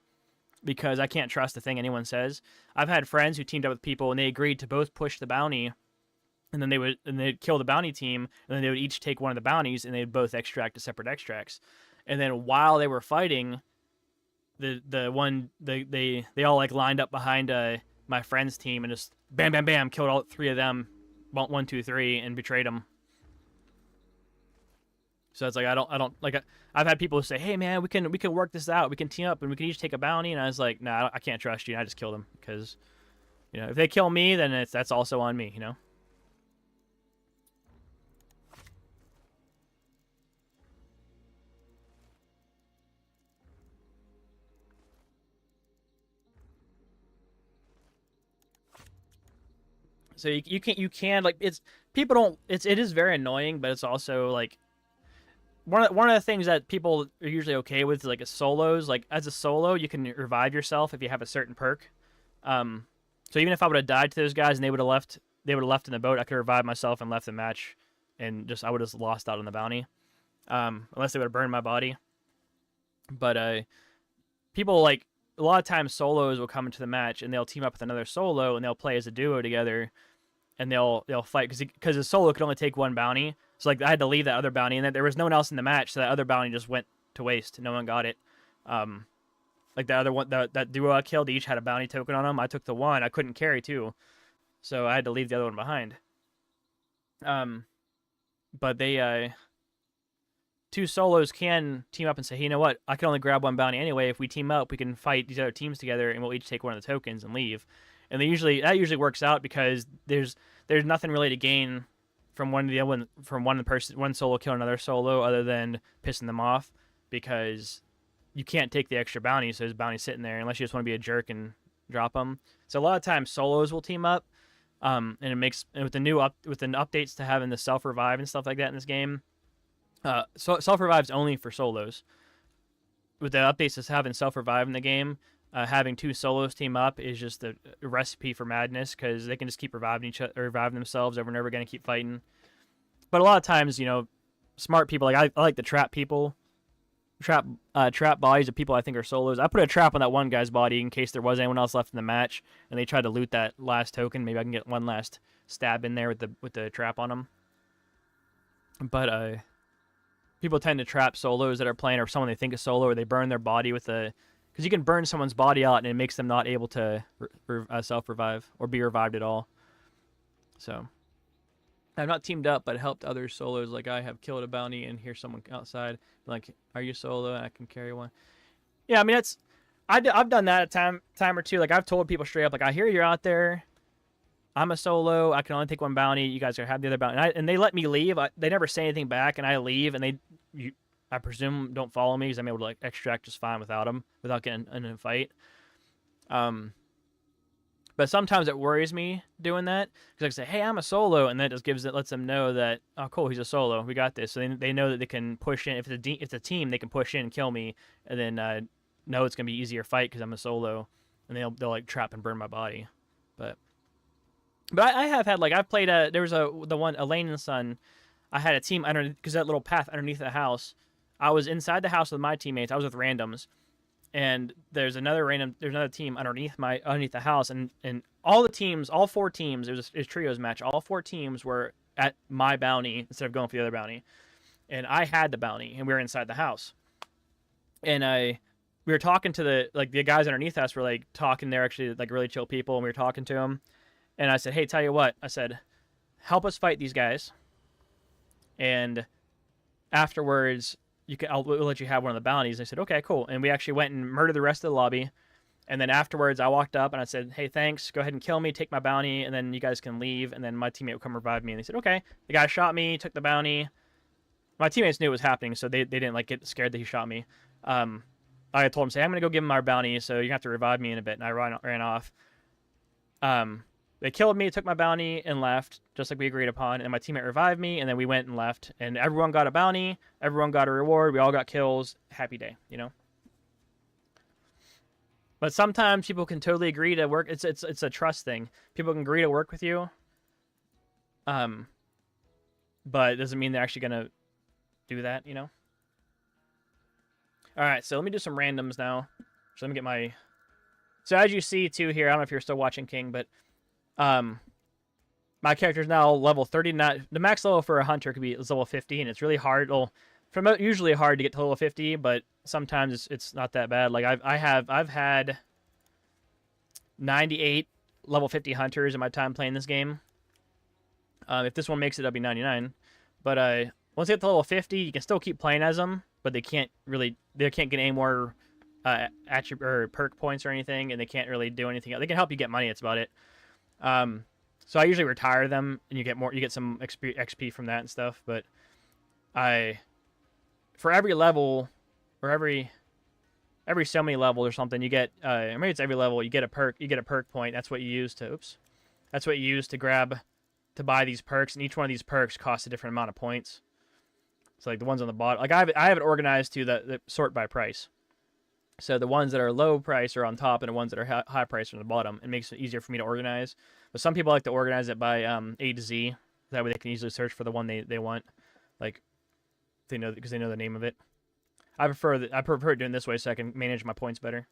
because I can't trust a thing anyone says. I've had friends who teamed up with people and they agreed to both push the bounty, and then they'd kill the bounty team, and then they would each take one of the bounties and they'd both extract to separate extracts. And then while they were fighting, they all like lined up behind my friend's team and just bam bam bam killed all three of them, 1, 2, 3, and betrayed them. So it's like I don't like. I've had people say, "Hey man, we can work this out. We can team up and we can each take a bounty." And I was like, "Nah, I can't trust you." And I just killed them because, if they kill me, then that's also on me. So you can like it's people don't it is very annoying, but it's also like one of the things that people are usually okay with is like a solos. Like as a solo, you can revive yourself if you have a certain perk. So even if I would have died to those guys and they would have left in the boat, I could revive myself and left the match, and just I would have lost out on the bounty, unless they would have burned my body. But people like a lot of times solos will come into the match and they'll team up with another solo and they'll play as a duo together, and they'll fight because a solo could only take one bounty. So like I had to leave that other bounty, and then there was no one else in the match, so that other bounty just went to waste. No one got it. Like the other one, that duo I killed, they each had a bounty token on them. I took the one. I couldn't carry two, so I had to leave the other one behind. But they two solos can team up and say, hey, you know what? I can only grab one bounty anyway. If we team up, we can fight these other teams together, and we'll each take one of the tokens and leave. And that usually works out because there's nothing really to gain from one solo killing another solo other than pissing them off, because you can't take the extra bounty, so his bounty's sitting there unless you just want to be a jerk and drop them. So a lot of times solos will team up, and with the updates to having the self revive and stuff like that in this game. So self revive's only for solos. With the updates to having self revive in the game, having two solos team up is just a recipe for madness because they can just keep reviving themselves over and over again and keep fighting. But a lot of times, smart people I like to trap people, trap bodies of people I think are solos. I put a trap on that one guy's body in case there was anyone else left in the match and they tried to loot that last token. Maybe I can get one last stab in there with the trap on them. But people tend to trap solos that are playing, or someone they think is solo, or they burn their body because you can burn someone's body out and it makes them not able to self-revive or be revived at all. So I've not teamed up, but helped other solos. Like I have killed a bounty and hear someone outside like, are you solo? I can carry one. Yeah, I mean, I've done that a time or two. Like I've told people straight up, like, I hear you're out there. I'm a solo. I can only take one bounty. You guys are have the other bounty, and they let me leave. They never say anything back, and I leave, and I presume don't follow me because I'm able to like extract just fine without them, without getting in a fight. But sometimes it worries me doing that because I say, "Hey, I'm a solo," and that just lets them know that, oh, cool, he's a solo. We got this. So they know that they can push in. If it's a team, they can push in and kill me, and then know it's gonna be easier fight because I'm a solo, and they'll like trap and burn my body. But I have had I've played there was a Lane and Son. I had a team underneath because that little path underneath the house. I was inside the house with my teammates. I was with randoms, and there's another team underneath the house, and all four teams. It was a trios match. All four teams were at my bounty instead of going for the other bounty, and I had the bounty, and we were inside the house, and we were talking to the guys underneath us were like talking. They're actually like really chill people, and we were talking to them. And I said, hey, tell you what. I said, help us fight these guys. And afterwards, we'll let you have one of the bounties. And I said, okay, cool. And we actually went and murdered the rest of the lobby. And then afterwards, I walked up and I said, hey, thanks. Go ahead and kill me. Take my bounty. And then you guys can leave. And then my teammate would come revive me. And they said, okay. The guy shot me, took the bounty. My teammates knew it was happening, so they didn't get scared that he shot me. I told him, say, I'm going to go give him our bounty, so you have to revive me in a bit. And I ran off. They killed me, took my bounty, and left, just like we agreed upon. And my teammate revived me, and then we went and left. And everyone got a bounty. Everyone got a reward. We all got kills. Happy day, But sometimes people can totally agree to work. It's a trust thing. People can agree to work with you. but it doesn't mean they're actually gonna do that, you know. All right, so let me do some randoms now. So let me get my. So as you see too here, I don't know if you're still watching King, but my character is now level 39. The max level for a hunter could be level 50, and it's really hard. Well, usually hard to get to level 50, but sometimes it's not that bad. Like I've had 98 level 50 hunters in my time playing this game. If this one makes it, it'll be 99. But once they get to level 50, you can still keep playing as them, but they can't get any more attribute or perk points or anything, and they can't really do anything. They can help you get money. That's about it. So I usually retire them, and you get some XP from that and stuff. But for every level, or every so many levels or something, you get maybe it's every level you get a perk. You get a perk point. That's what you use to That's what you use to buy these perks, and each one of these perks costs a different amount of points. So like the ones on the bottom, like I have it organized to the sort by price. So the ones that are low price are on top, and the ones that are high price are on the bottom. It makes it easier for me to organize. But some people like to organize it by A to Z. That way they can easily search for the one they want, like they know because they know the name of it. I prefer doing this way so I can manage my points better.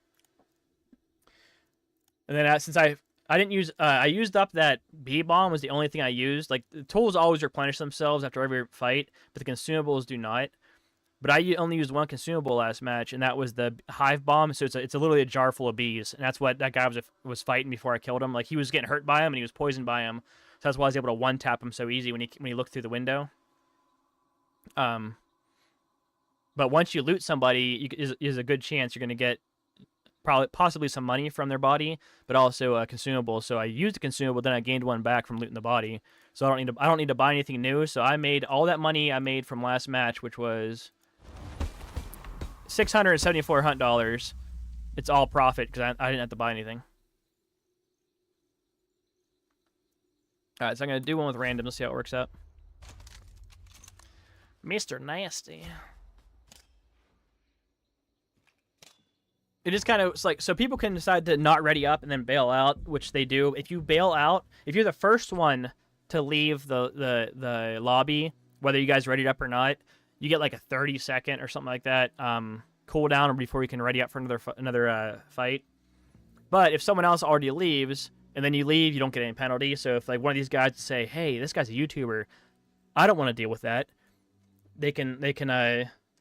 And then since I didn't use I used up that bee bomb was the only thing I used. Like the tools always replenish themselves after every fight, but the consumables do not. But I only used one consumable last match, and that was the hive bomb. So it's literally a jar full of bees, and that's what that guy was fighting before I killed him. Like he was getting hurt by him, and he was poisoned by him. So that's why I was able to one tap him so easy when he looked through the window. But once you loot somebody, is a good chance you're going to get possibly some money from their body, but also a consumable. So I used a consumable, then I gained one back from looting the body. So I don't need to buy anything new. So I made all that money I made from last match, which was $674 hunt dollars. It's all profit because I didn't have to buy anything. All right, so I'm gonna do one with random. Let's see how it works out. Mr. Nasty. It is kind of like, so people can decide to not ready up and then bail out, which they do. If you bail out, if you're the first one to leave the lobby, whether you guys readied up or not, you get like a 30-second or something like that cooldown before you can ready up for another fight. But if someone else already leaves and then you leave, you don't get any penalty. So if like one of these guys say, "Hey, this guy's a YouTuber, I don't want to deal with that," they can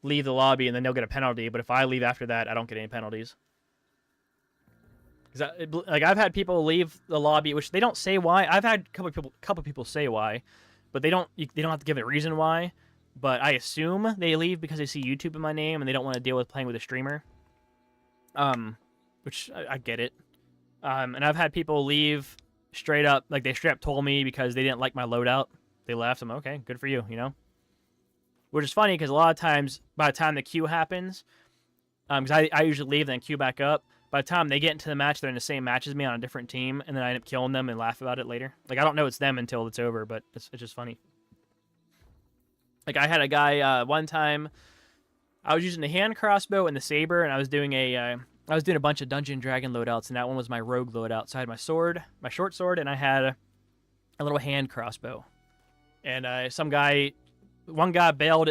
leave the lobby and then they'll get a penalty. But if I leave after that, I don't get any penalties. Like I've had people leave the lobby, which they don't say why. I've had a couple people say why, but they don't have to give a reason why. But I assume they leave because they see YouTube in my name and they don't want to deal with playing with a streamer. Which I get it. And I've had people leave straight up, like they straight up told me because they didn't like my loadout. They left. I'm okay, good for you, you know? Which is funny because a lot of times by the time the queue happens, because I usually leave and then queue back up, by the time they get into the match, they're in the same match as me on a different team, and then I end up killing them and laugh about it later. Like, I don't know it's them until it's over, but it's just funny. Like, I had a guy one time, I was using the hand crossbow and the saber, and I was doing a bunch of Dungeon Dragon loadouts, and that one was my rogue loadout. So I had my sword, my short sword, and I had a little hand crossbow. And one guy bailed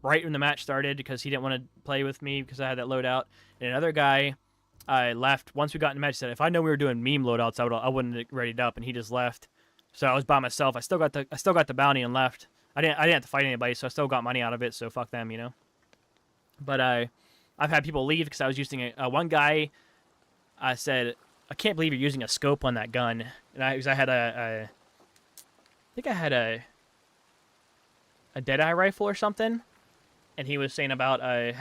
right when the match started because he didn't want to play with me because I had that loadout. And another guy left once we got in the match. Said if I know we were doing meme loadouts, I wouldn't have readied up, and he just left. So I was by myself. I still got the bounty and left. I didn't have to fight anybody, so I still got money out of it. So fuck them, you know. But I've had people leave because I was using one guy. I said, "I can't believe you're using a scope on that gun," and I had a Deadeye rifle or something. And he was saying about I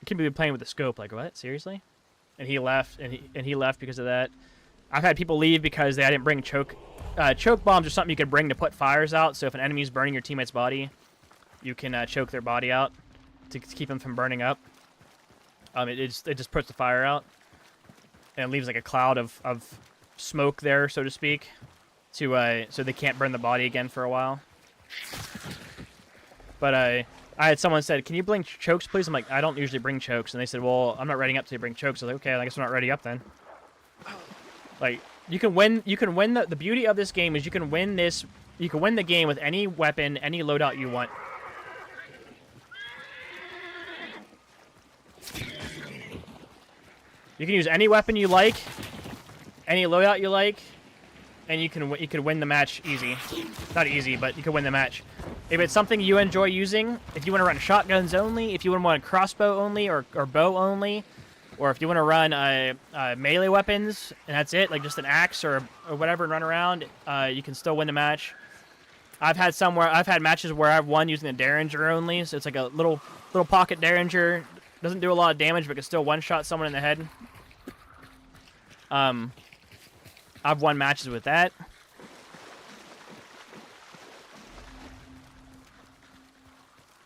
can't be playing with the scope. Like, what? Seriously? And he left, and he left because of that. I've had people leave because I didn't bring choke bombs or something you could bring to put fires out. So if an enemy's burning your teammate's body, you can choke their body out to keep them from burning up. It just puts the fire out and leaves like a cloud of smoke there, so to speak, so they can't burn the body again for a while. But I had someone said, "Can you bring chokes, please?" I'm like, "I don't usually bring chokes." And they said, "Well, I'm not readying up till you bring chokes." I was like, "Okay, I guess I'm not ready up then." Like, you can win the beauty of this game is you can win this You can win the game with any weapon, any loadout you want. You can use any weapon you like, any loadout you like, and you can win the match easy. Not easy, but you can win the match. If it's something you enjoy using, if you want to run shotguns only, if you want crossbow only or bow only, or if you want to run melee weapons and that's it, like just an axe or whatever, and run around, you can still win the match. I've had matches where I've won using the Derringer only, so it's like a little pocket Derringer. Doesn't do a lot of damage, but can still one-shot someone in the head. I've won matches with that.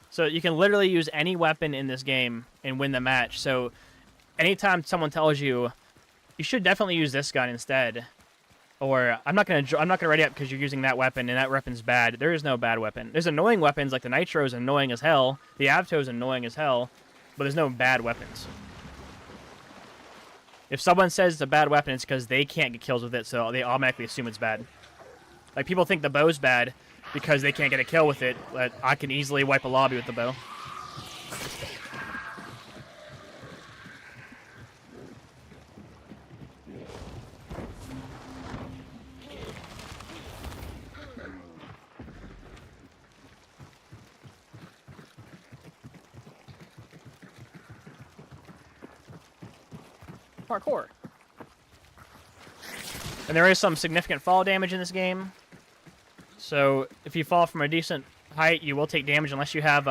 So you can literally use any weapon in this game and win the match. So anytime someone tells you, you should definitely use this gun instead, or I'm not gonna ready up because you're using that weapon and that weapon's bad. There is no bad weapon. There's annoying weapons like the Nitro is annoying as hell. The Avto is annoying as hell. But there's no bad weapons. If someone says it's a bad weapon, it's because they can't get kills with it, so they automatically assume it's bad. Like, people think the bow's bad because they can't get a kill with it, but I can easily wipe a lobby with the bow. Parkour. And there is some significant fall damage in this game. So if you fall from a decent height, you will take damage unless you have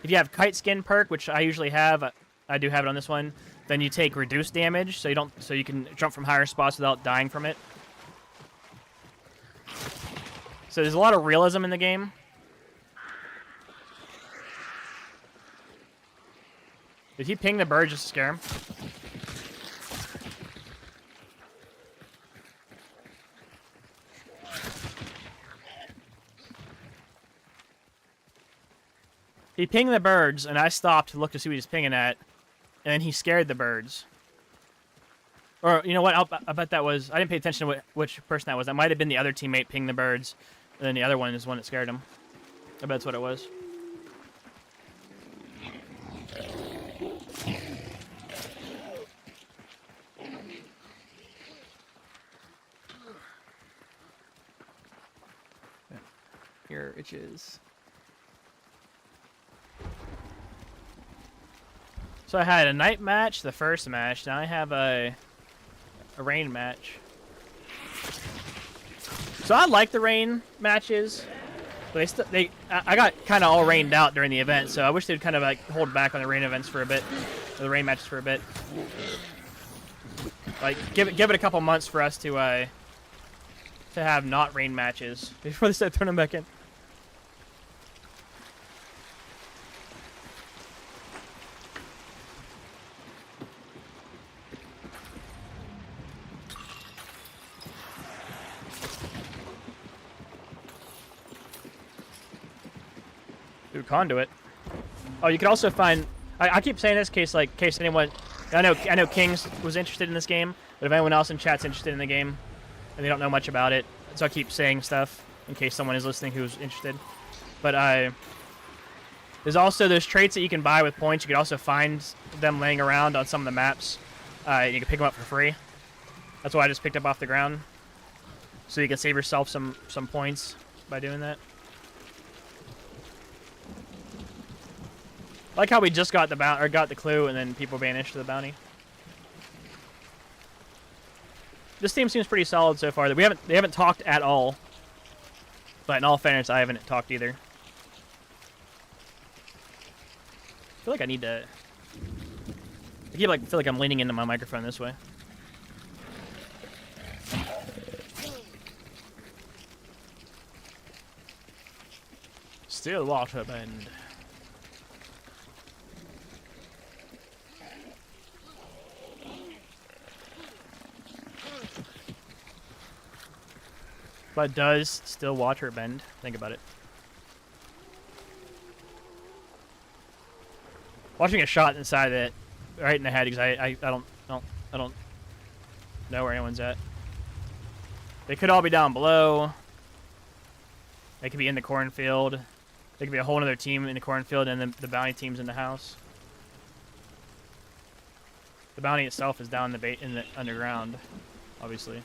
if you have kite skin perk, which I usually have. I do have it on this one. Then you take reduced damage, so you can jump from higher spots without dying from it. So there's a lot of realism in the game. Did he ping the bird just to scare him? He pinged the birds, and I stopped to look to see what he's pinging at, and then he scared the birds. Or, you know what, I bet that was... I didn't pay attention to which person that was. That might have been the other teammate pinged the birds, and then the other one is the one that scared him. I bet that's what it was. Here itches. So I had a night match, the first match. Now I have a rain match. So I like the rain matches, but I got kind of all rained out during the event. So I wish they'd kind of like hold back on the rain events for a bit, or the rain matches for a bit. Like give it a couple months for us to have not rain matches before they start throwing them back in. Conduit. Oh, you could also find... I keep saying this in case anyone... I know Kings was interested in this game, but if anyone else in chat's interested in the game and they don't know much about it, so I keep saying stuff in case someone is listening who's interested. But there's also those traits that you can buy with points. You could also find them laying around on some of the maps. You can pick them up for free. That's what I just picked up off the ground. So you can save yourself some points by doing that. I like how we just got the clue and then people vanished to the bounty. This team seems pretty solid so far. They haven't talked at all. But in all fairness, I haven't talked either. I feel like I need to... I feel like I'm leaning into my microphone this way. Still water bend. But does still water bend? Think about it. Watching a shot inside it, right in the head, because I don't know where anyone's at. They could all be down below. They could be in the cornfield. There could be a whole other team in the cornfield, and then the bounty team's in the house. The bounty itself is down in the underground, obviously.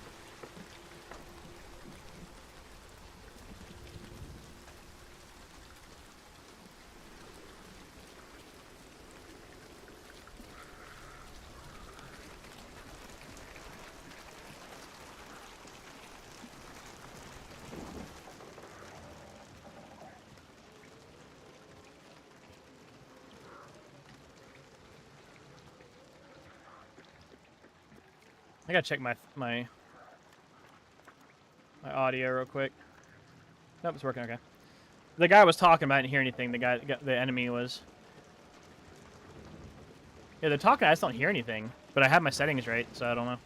I gotta check my audio real quick. Nope, it's working okay. The guy was talking, but I didn't hear anything. The enemy was. Yeah, they're talking. I just don't hear anything. But I have my settings right, so I don't know.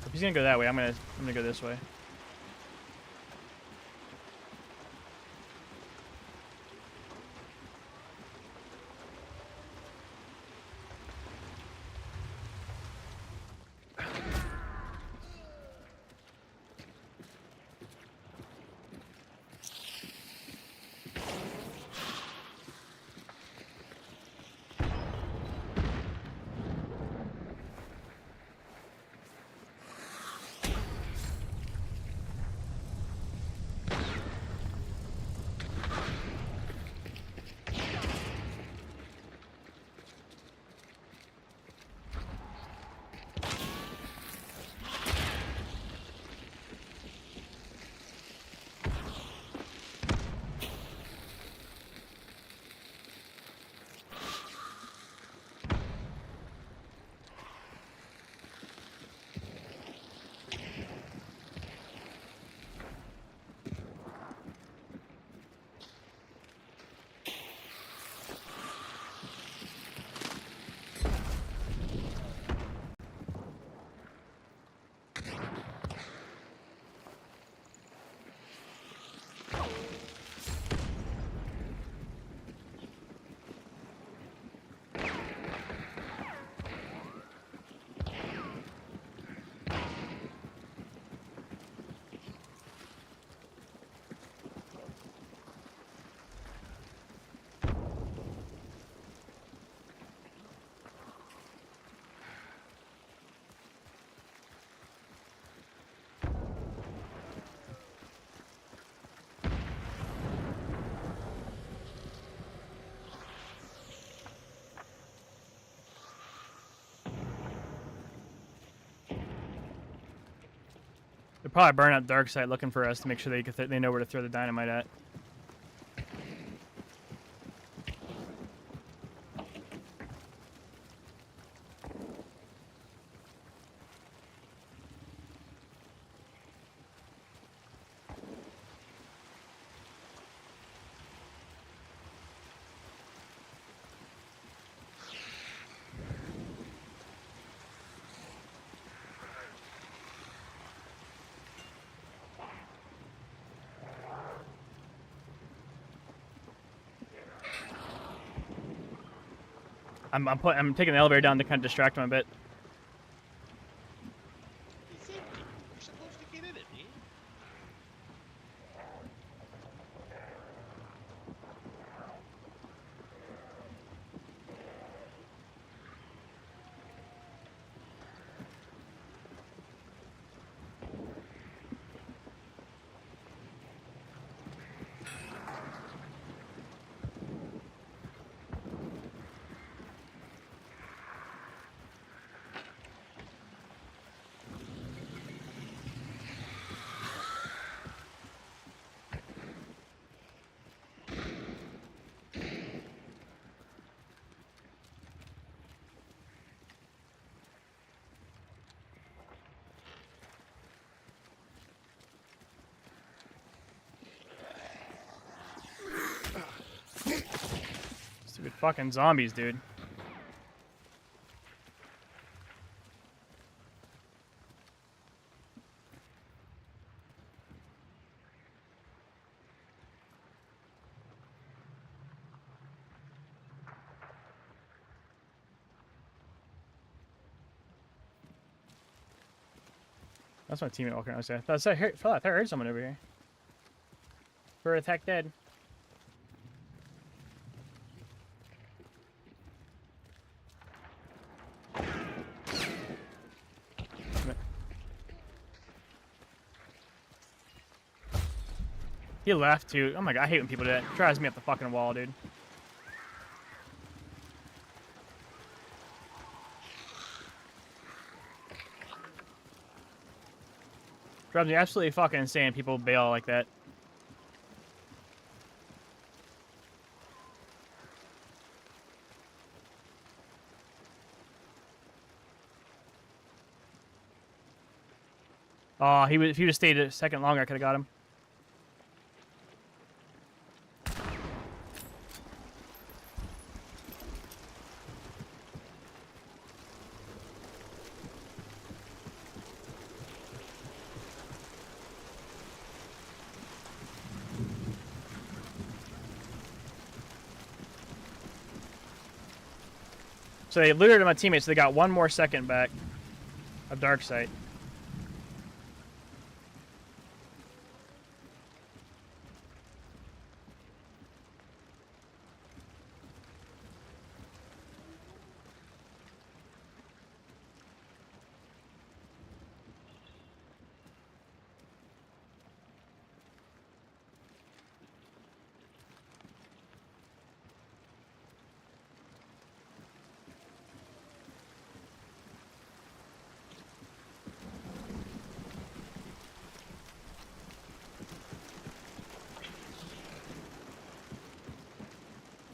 If he's gonna go that way, I'm gonna go this way. They're probably burning out dark side looking for us to make sure they know where to throw the dynamite at. I'm taking the elevator down to kind of distract them a bit. You're supposed to get in it, man. Fucking zombies, dude. That's my teammate walking around. I heard someone over here. We're attack dead. He left too. Oh my god, I hate when people do that. Drives me up the fucking wall, dude. Drives me absolutely fucking insane. People bail like that. Oh, if he would have stayed a second longer, I could have got him. So they looted my teammates, so they got 1 more second back of dark sight.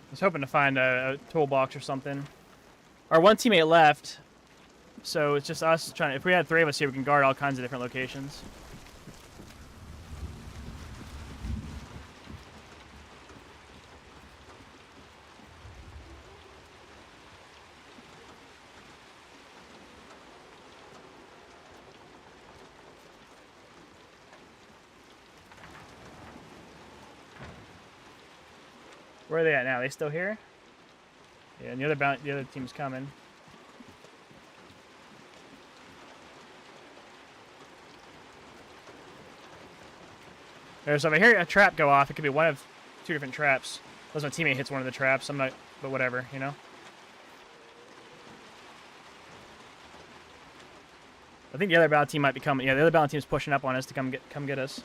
I was hoping to find a toolbox or something. Our 1 teammate left, so it's just us trying to... If we had 3 of us here, we can guard all kinds of different locations. Where are they at now? Are they still here? Yeah, and the other team's coming. There's over here a trap go off. It could be one of 2 different traps. Unless my teammate hits one of the traps. I'm not, but whatever, you know. I think the other bounty team might be coming. Yeah, the other bounty team's pushing up on us to come get us.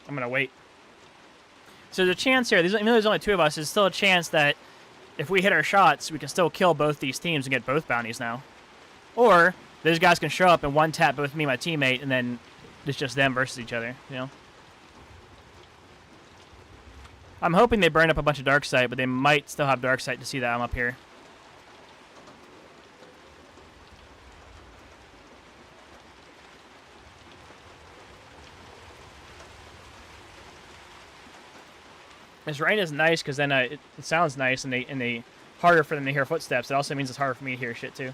I'm gonna wait. So there's a chance here, even though there's only 2 of us, there's still a chance that if we hit our shots, we can still kill both these teams and get both bounties now. Or those guys can show up and one-tap both me and my teammate, and then it's just them versus each other, you know? I'm hoping they burn up a bunch of dark sight, but they might still have dark sight to see that I'm up here. This rain is nice because then it sounds nice and they harder for them to hear footsteps. It also means it's harder for me to hear shit too.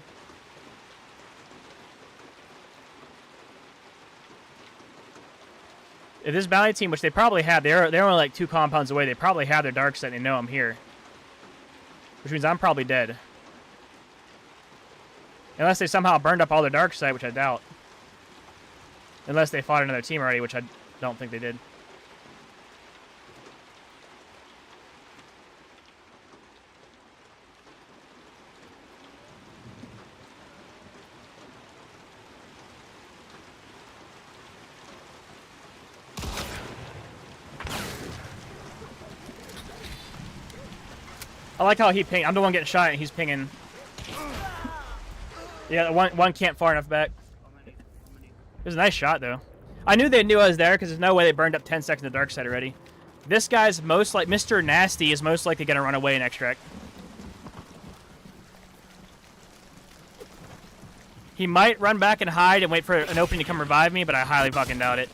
If this bounty team, which they probably have, they're only like 2 compounds away. They probably have their dark sight and they know I'm here, which means I'm probably dead. Unless they somehow burned up all their dark sight, which I doubt. Unless they fought another team already, which I don't think they did. I like how he ping. I'm the one getting shot and he's pinging. Yeah, one can't far enough back. It was a nice shot though. I knew they knew I was there because there's no way they burned up 10 seconds of dark side already. This guy's most like Mr. Nasty is most likely gonna run away and extract. He might run back and hide and wait for an opening to come revive me, but I highly fucking doubt it.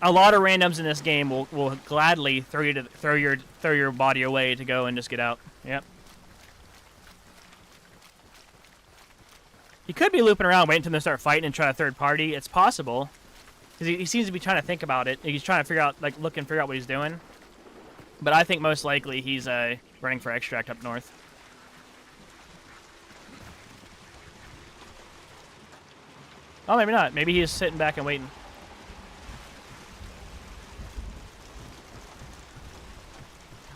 A lot of randoms in this game will gladly throw your body away to go and just get out. Yep. He could be looping around waiting until they start fighting and try a third party. It's possible. Because he seems to be trying to think about it. He's trying to figure out, like, look and figure out what he's doing. But I think most likely he's running for extract up north. Oh, maybe not. Maybe he's sitting back and waiting.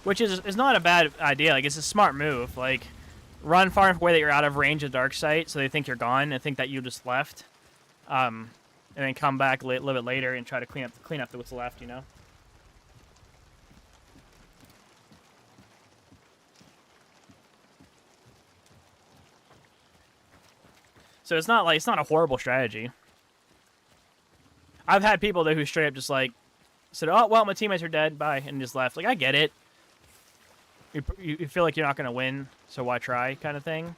Which is not a bad idea. Like, it's a smart move. Like, run far enough away that you're out of range of dark sight, so they think you're gone and think that you just left. And then come back a little bit later and try to clean up what's left, you know? So it's not a horrible strategy. I've had people who straight up just like said, "Oh well, my teammates are dead, bye," and just left. Like, I get it. You feel like you're not gonna win, so why try, kind of thing.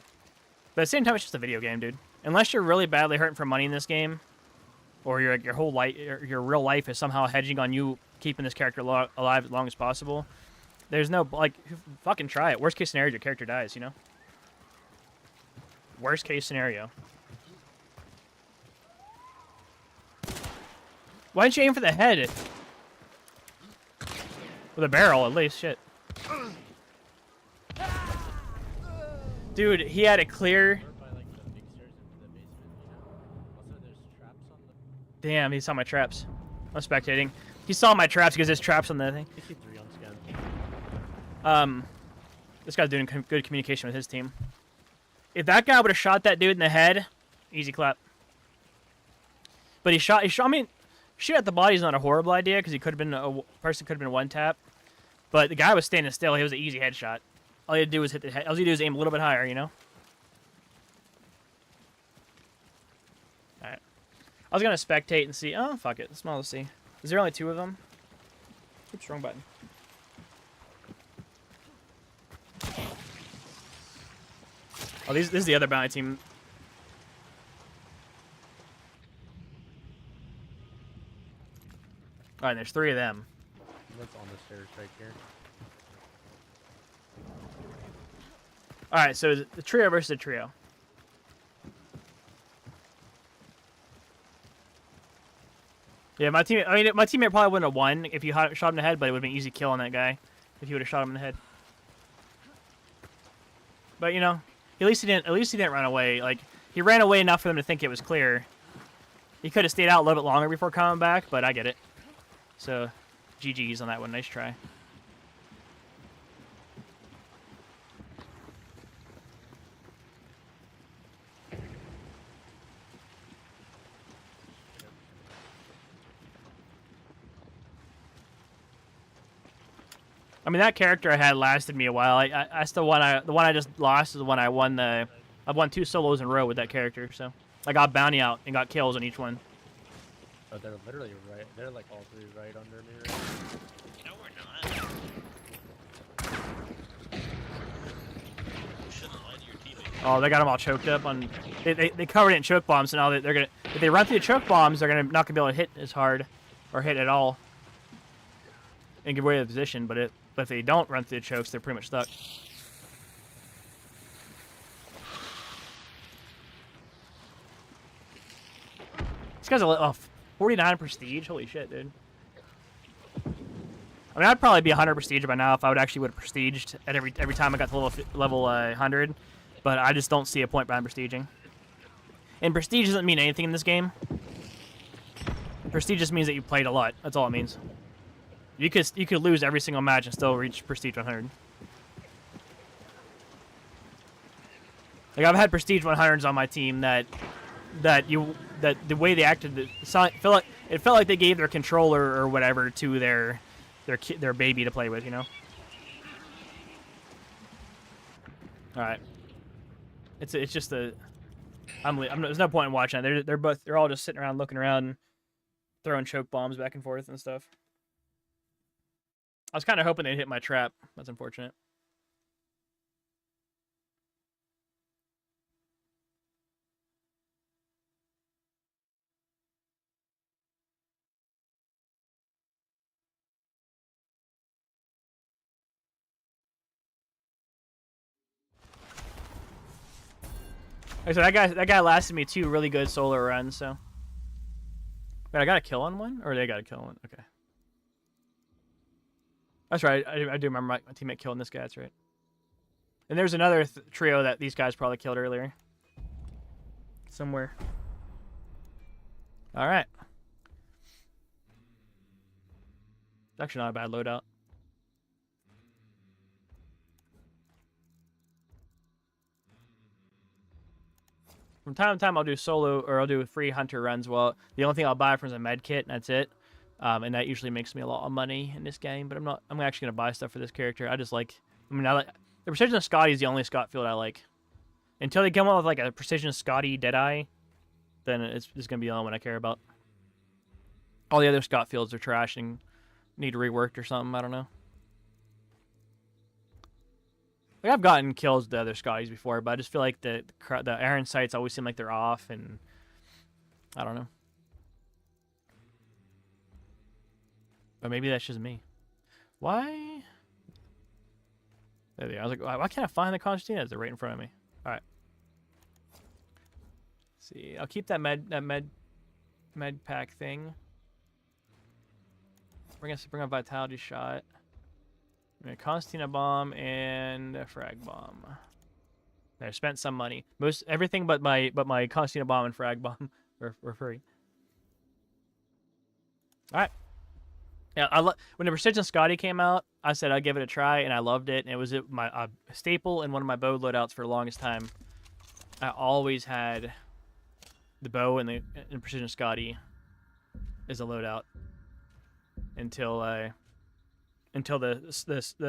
But at the same time, it's just a video game, dude. Unless you're really badly hurting for money in this game, or your whole life, your real life is somehow hedging on you keeping this character alive as long as possible. There's no like, fucking try it. Worst case scenario, your character dies. You know. Worst case scenario. Why didn't you aim for the head? With a barrel, at least. Shit. Dude, he had a clear... Damn, he saw my traps. I'm spectating. He saw my traps because there's traps on the thing. This guy's doing good communication with his team. If that guy would have shot that dude in the head, easy clap. But he shot. I mean, shoot at the body is not a horrible idea because he could have been a person could have been one tap. But the guy was standing still. He was an easy headshot. All he had to do was hit the head. All he had to do was aim a little bit higher, you know. All right. I was gonna spectate and see. Oh fuck it. Small to see. Is there only 2 of them? Oops, wrong button. Oh, this is the other bounty team. All right, there's 3 of them. That's on the stairs right here. All right, so the trio versus the trio. Yeah, my teammate. I mean, my teammate probably wouldn't have won if you shot him in the head, but it would have been easy kill on that guy if you would have shot him in the head. But you know, at least he didn't run away. Like, he ran away enough for them to think it was clear. He could have stayed out a little bit longer before coming back, but I get it. So, GG's on that one. Nice try. I mean, that character I had lasted me a while. That's the one I just lost is the one I won the. I've won 2 solos in a row with that character, so I got bounty out and got kills on each one. Oh, they're literally right. They're like all 3 right under me right now. No, we're not. You shouldn't lie to your teammates. Oh, they got them all choked up on. They covered it in choke bombs, so now they're gonna. If they run through the choke bombs, they're not gonna be able to hit as hard, or hit at all, and give away the position. But if they don't run through the chokes, they're pretty much stuck. This guy's a 49 prestige. Holy shit, dude. I mean, I'd probably be 100 prestige by now if I would have prestiged at every time I got to level 100. But I just don't see a point behind prestiging. And prestige doesn't mean anything in this game. Prestige just means that you played a lot. That's all it means. You could lose every single match and still reach prestige 100. Like, I've had prestige 100s on my team that the way they acted, it felt like they gave their controller or whatever to their baby to play with, you know. All right. It's just a. There's no point in watching it. They're all just sitting around looking around, and throwing choke bombs back and forth and stuff. I was kind of hoping they'd hit my trap. That's unfortunate. So that guy lasted me 2 really good solo runs. So, but I got a kill on one, or they got a kill on one. Okay, that's right. I do remember my teammate killing this guy. That's right. And there's another trio that these guys probably killed earlier. Somewhere. All right. It's actually not a bad loadout. From time to time, I'll do solo or I'll do free hunter runs. Well, the only thing I'll buy from is a med kit, and that's it. And that usually makes me a lot of money in this game. But I'm actually gonna buy stuff for this character. I like the precision of Scotty is the only Scott field I like. Until they come out with like a precision Scotty Deadeye, then it's gonna be the only one I care about. All the other Scott fields are trash and need reworked or something. I don't know. Like I've gotten kills with the other Scotties before, but I just feel like the Aaron sights always seem like they're off, and I don't know. But maybe that's just me. Why? There they are. I was like, why can't I find the concertinas? They're right in front of me. All right. Let's see, I'll keep that med pack thing. Bring a vitality shot. A Constantina bomb and a frag bomb. I spent some money. Everything but my Constantina bomb and frag bomb were free. All right. Yeah, when the Precision Scotty came out, I said I'd give it a try, and I loved it. And it was my staple in one of my bow loadouts for the longest time. I always had the bow and the Precision Scotty as a loadout until the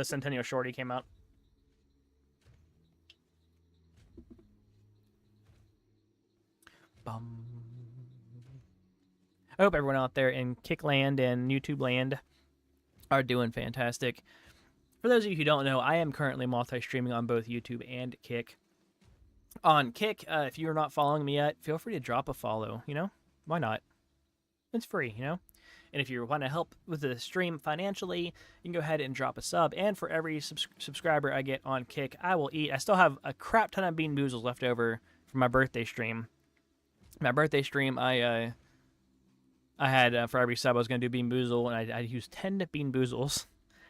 Centennial Shorty came out. Bum. I hope everyone out there in Kick Land and YouTube Land are doing fantastic. For those of you who don't know, I am currently multi-streaming on both YouTube and Kick. On Kick, if you're not following me yet, feel free to drop a follow. You know, why not? It's free, you know. And if you want to help with the stream financially, you can go ahead and drop a sub. And for every subscriber I get on Kick, I will eat. I still have a crap ton of Bean Boozles left over from my birthday stream. My birthday stream, I had for every sub I was going to do Bean Boozle, and I used 10 Bean Boozles.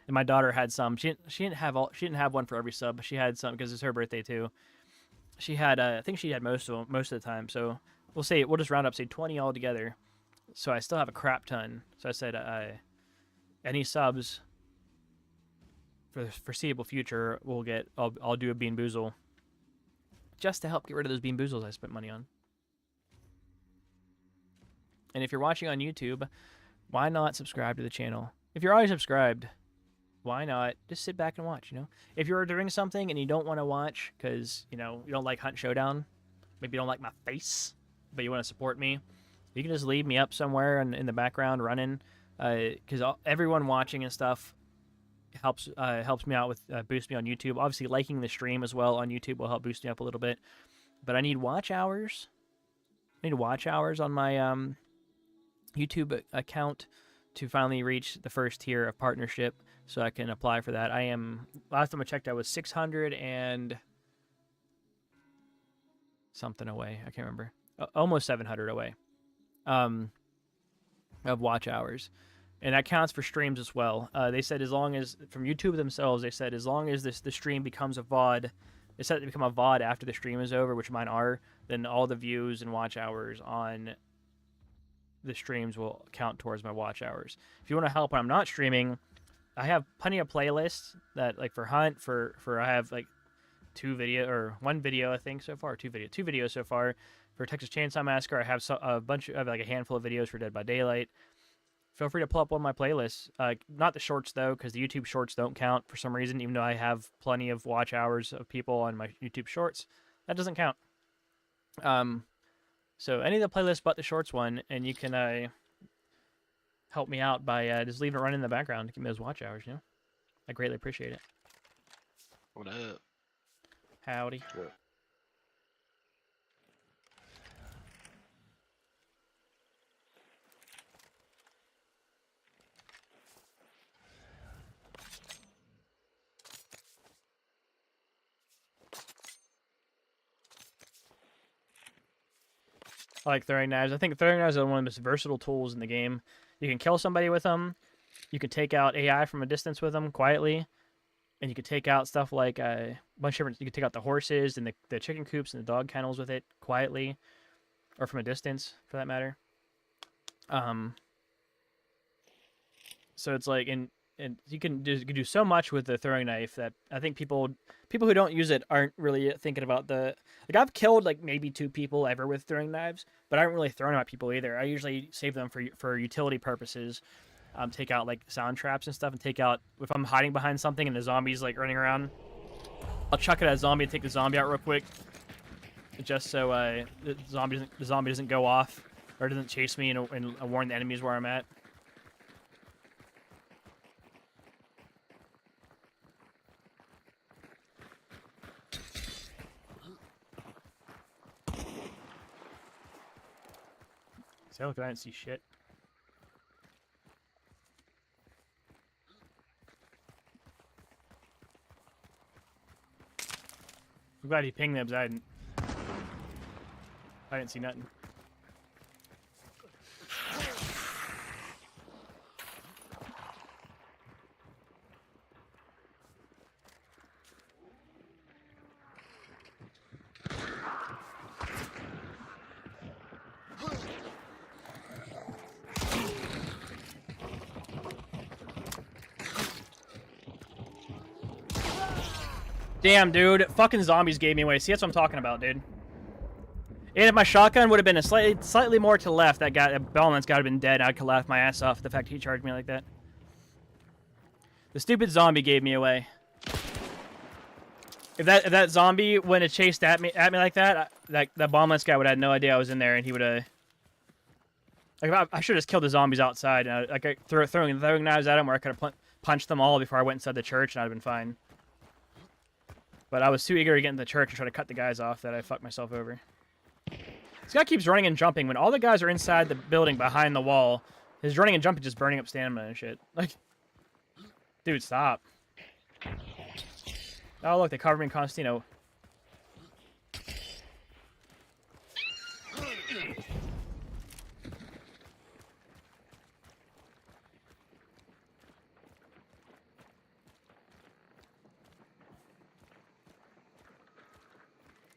And my daughter had some. She didn't have one for every sub, but she had some because it's her birthday too. She had I think she had most of the time. So we'll just round up, say 20 altogether. So I still have a crap ton. So I said, any subs for the foreseeable future, I'll do a Bean Boozle just to help get rid of those Bean Boozles I spent money on. And if you're watching on YouTube, why not subscribe to the channel? If you're already subscribed, why not just sit back and watch, you know? If you're doing something and you don't want to watch because, you know, you don't like Hunt Showdown, maybe you don't like my face, but you want to support me, you can just leave me up somewhere in the background running, because everyone watching and stuff helps me out with boost me on YouTube. Obviously, liking the stream as well on YouTube will help boost me up a little bit. But I need watch hours. I need watch hours on my YouTube account to finally reach the first tier of partnership, so I can apply for that. Last time I checked, I was 600 and something away. I can't remember. Almost 700 away. Of watch hours, and that counts for streams as well. They said as long as, from YouTube themselves, they said as long as the stream becomes a VOD, it's set to become a VOD after the stream is over, which mine are, then all the views and watch hours on the streams will count towards my watch hours. If you want to help when I'm not streaming, I have plenty of playlists that, like, for Hunt, for I have like one video I think so far, two videos so far. For Texas Chainsaw Massacre, I have like a handful of videos for Dead by Daylight. Feel free to pull up one of my playlists. Not the shorts, though, because the YouTube shorts don't count for some reason, even though I have plenty of watch hours of people on my YouTube shorts. That doesn't count. So any of the playlists but the shorts one, and you can help me out by just leaving it running in the background to give me those watch hours, you know? I greatly appreciate it. What up? Howdy. What? I like throwing knives. I think throwing knives are one of the most versatile tools in the game. You can kill somebody with them. You can take out AI from a distance with them quietly. And you can take out stuff like a bunch of different. You can take out the horses and the chicken coops and the dog kennels with it quietly, or from a distance, for that matter. So it's like, and you can do so much with the throwing knife that I think people who don't use it aren't really thinking about the. Like I've killed like maybe 2 people ever with throwing knives, but I haven't really thrown them at people either. I usually save them for utility purposes. Take out like sound traps and stuff, and take out if I'm hiding behind something and the zombie's like running around. I'll chuck it at a zombie and take the zombie out real quick, just so the zombie doesn't go off or doesn't chase me and warn the enemies where I'm at. See, look, I didn't see shit. I'm glad he pinged them, because I didn't see nothing. Damn, dude. Fucking zombies gave me away. See, that's what I'm talking about, dude. And if my shotgun would have been a slightly more to the left, that Bellman's got to have been dead. I could laugh my ass off at the fact he charged me like that. The stupid zombie gave me away. If that zombie wouldn't have chased at me like that, that bombless guy would have had no idea I was in there, and he would have. Like, I should have just killed the zombies outside. Like throwing knives at them, where I could have punched them all before I went inside the church, and I'd have been fine. But I was too eager to get into the church and try to cut the guys off that I fucked myself over. This guy keeps running and jumping. When all the guys are inside the building behind the wall, his running and jumping just burning up stamina and shit. Like, dude, stop. Oh, look, they covered me in Constantino.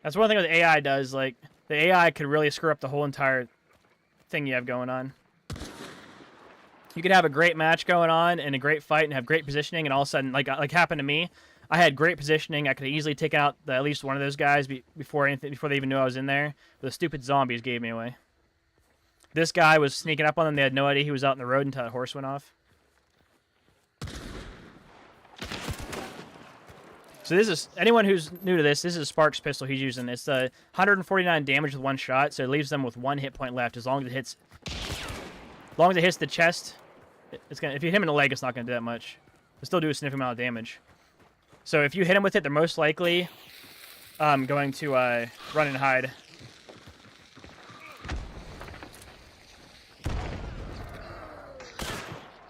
That's one thing that AI does. Like, the AI could really screw up the whole entire thing you have going on. You could have a great match going on and a great fight and have great positioning, and all of a sudden, like happened to me, I had great positioning. I could have easily taken out at least one of those guys before they even knew I was in there. But the stupid zombies gave me away. This guy was sneaking up on them. They had no idea he was out in the road until the horse went off. So this is, anyone who's new to this is a Sparks pistol he's using. It's 149 damage with one shot, so it leaves them with 1 hit point left. As long as it hits the chest, it's gonna. If you hit him in the leg, it's not gonna do that much. It'll still do a significant amount of damage. So if you hit him with it, they're most likely going to run and hide.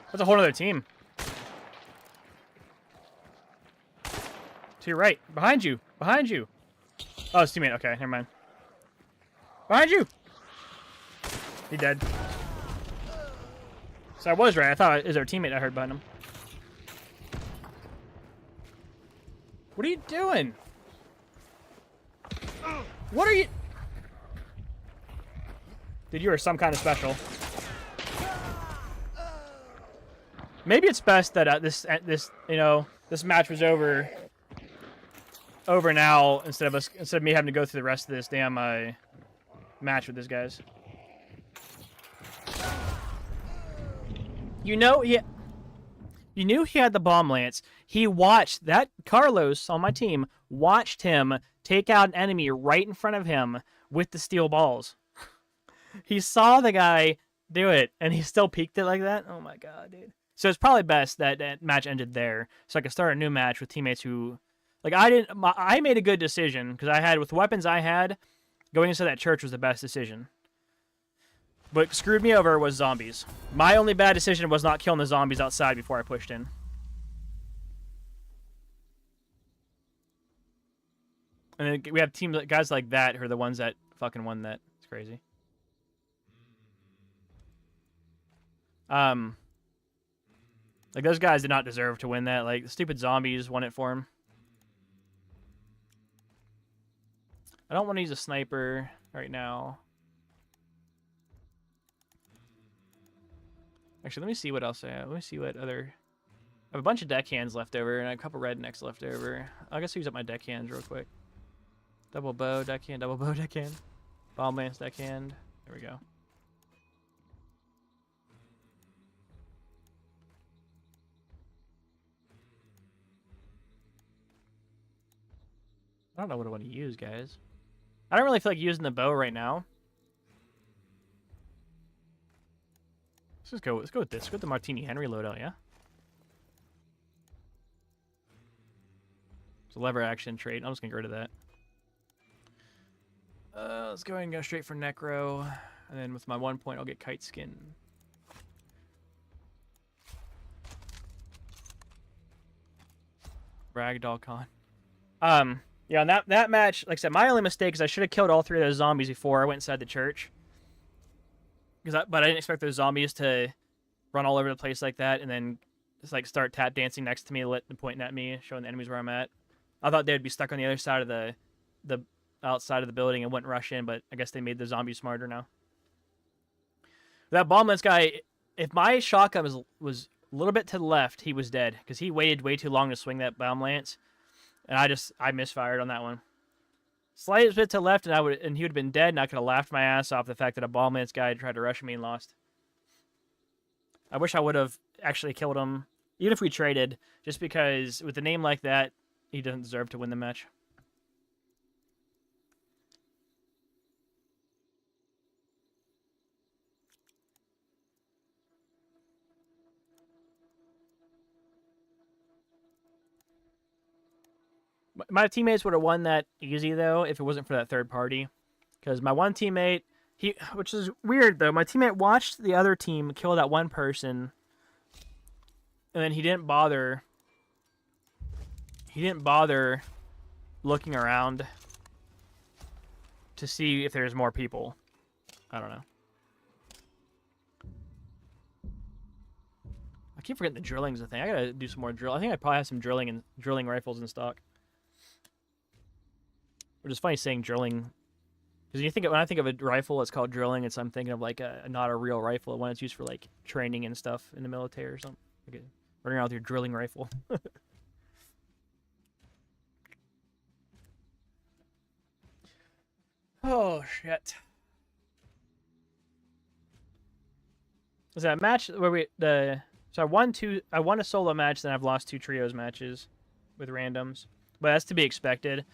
That's a whole other team. To your right. Behind you. Behind you. Oh, it's teammate. Okay, never mind. Behind you! He dead. So I was right. I thought it was our teammate I heard behind him. What are you doing? What are you... Dude, you are some kind of special. Maybe it's best that this match was over now instead of me having to go through the rest of this damn match with these guys. You knew he had the bomb lance. He watched that Carlos on my team watched him take out an enemy right in front of him with the steel balls. He saw the guy do it, and he still peeked it like that. Oh my god, dude. So it's probably best that that match ended there, so I could start a new match with teammates who, like, I made a good decision because I had, with the weapons I had, going into that church was the best decision. What screwed me over was zombies. My only bad decision was not killing the zombies outside before I pushed in. And then we have guys like that who are the ones that fucking won that. It's crazy. Like, those guys did not deserve to win that. Like, the stupid zombies won it for him. I don't want to use a sniper right now. Actually, let me see what else I have. Let me see what other... I have a bunch of deckhands left over and a couple rednecks left over. I guess use up my deckhands real quick. Double bow, deckhand, double bow, deckhand. Bomb lance, deckhand. There we go. I don't know what I want to use, guys. I don't really feel like using the bow right now. Let's go with this. Let's go with the Martini Henry loadout, yeah? It's a lever action trait. I'm just gonna get rid of that. Let's go ahead and go straight for Necro. And then with my 1 point, I'll get Kite Skin. Ragdoll Con. Yeah, on that match, like I said, my only mistake is I should have killed all 3 of those zombies before I went inside the church. But I didn't expect those zombies to run all over the place like that and then just like start tap dancing next to me, pointing at me, showing the enemies where I'm at. I thought they'd be stuck on the other side of the outside of the building and wouldn't rush in, but I guess they made the zombies smarter now. That bomb lance guy, if my shotgun was a little bit to the left, he was dead because he waited way too long to swing that bomb lance. And I misfired on that one. Slight bit to the left, and he would have been dead, and I could have laughed my ass off the fact that a bomb lance guy tried to rush me and lost. I wish I would have actually killed him, even if we traded, just because with a name like that, he doesn't deserve to win the match. My teammates would have won that easy, though, if it wasn't for that third party. Because my one teammate, which is weird, though, my teammate watched the other team kill that one person, and then he didn't bother looking around to see if there's more people. I don't know. I keep forgetting the drilling's a thing. I gotta do some more drill. I think I probably have some drilling rifles in stock. Which is funny saying drilling, because when I think of a rifle, it's called drilling. I'm thinking of like not a real rifle, one that's used for like training and stuff in the military or something. Like running around with your drilling rifle. Oh shit! Was that a match where so I won a solo match, then I've lost 2 trios matches with randoms, but that's to be expected.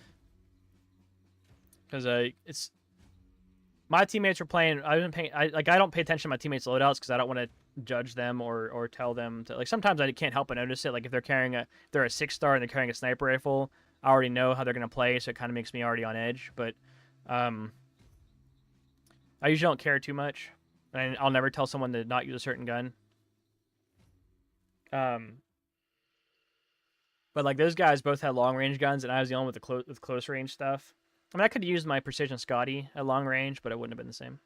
Because it's my teammates were playing. I don't pay attention to my teammates' loadouts because I don't want to judge them or tell them to. Like sometimes I can't help but notice it. Like if they're a 6-star and they're carrying a sniper rifle, I already know how they're gonna play, so it kind of makes me already on edge. But I usually don't care too much, and I'll never tell someone to not use a certain gun. But like those guys both had long range guns, and I was the only one with close range stuff. I mean, I could have used my precision Scotty at long range, but it wouldn't have been the same.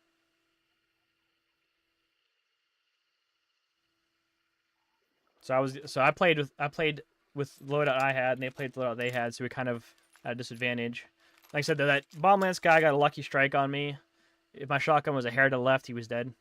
I played with the loadout I had, and they played the loadout they had, so we kind of had a disadvantage. Like I said, though, that bomb lance guy got a lucky strike on me. If my shotgun was a hair to the left, he was dead.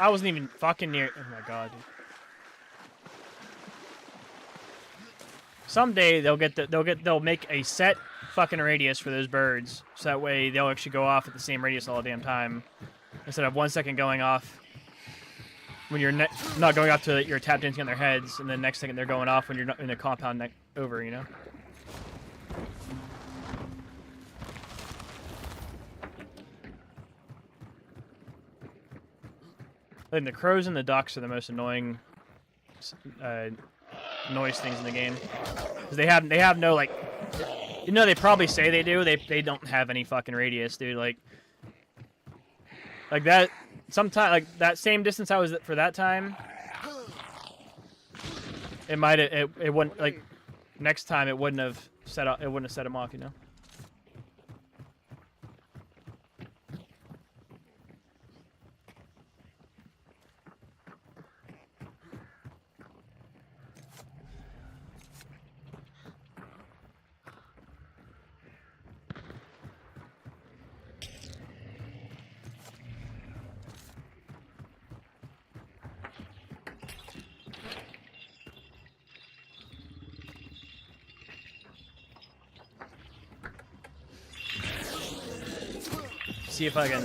I wasn't even fucking near. Oh my god, dude. Someday they'll make a set fucking radius for those birds, so that way they'll actually go off at the same radius all the damn time, instead of 1 second going off. when you're not going up to your tap dancing on their heads, and then next second they're going off when you're not in a compound over, you know? I think the crows and the ducks are the most annoying noise things in the game. Because they have no, like... You know, they probably say they do. They don't have any fucking radius, dude. Like that... Sometimes, like, that same distance I was for that time... It might have... It wouldn't... Like, next time it wouldn't have set up... It wouldn't have set him off, you know? See if I can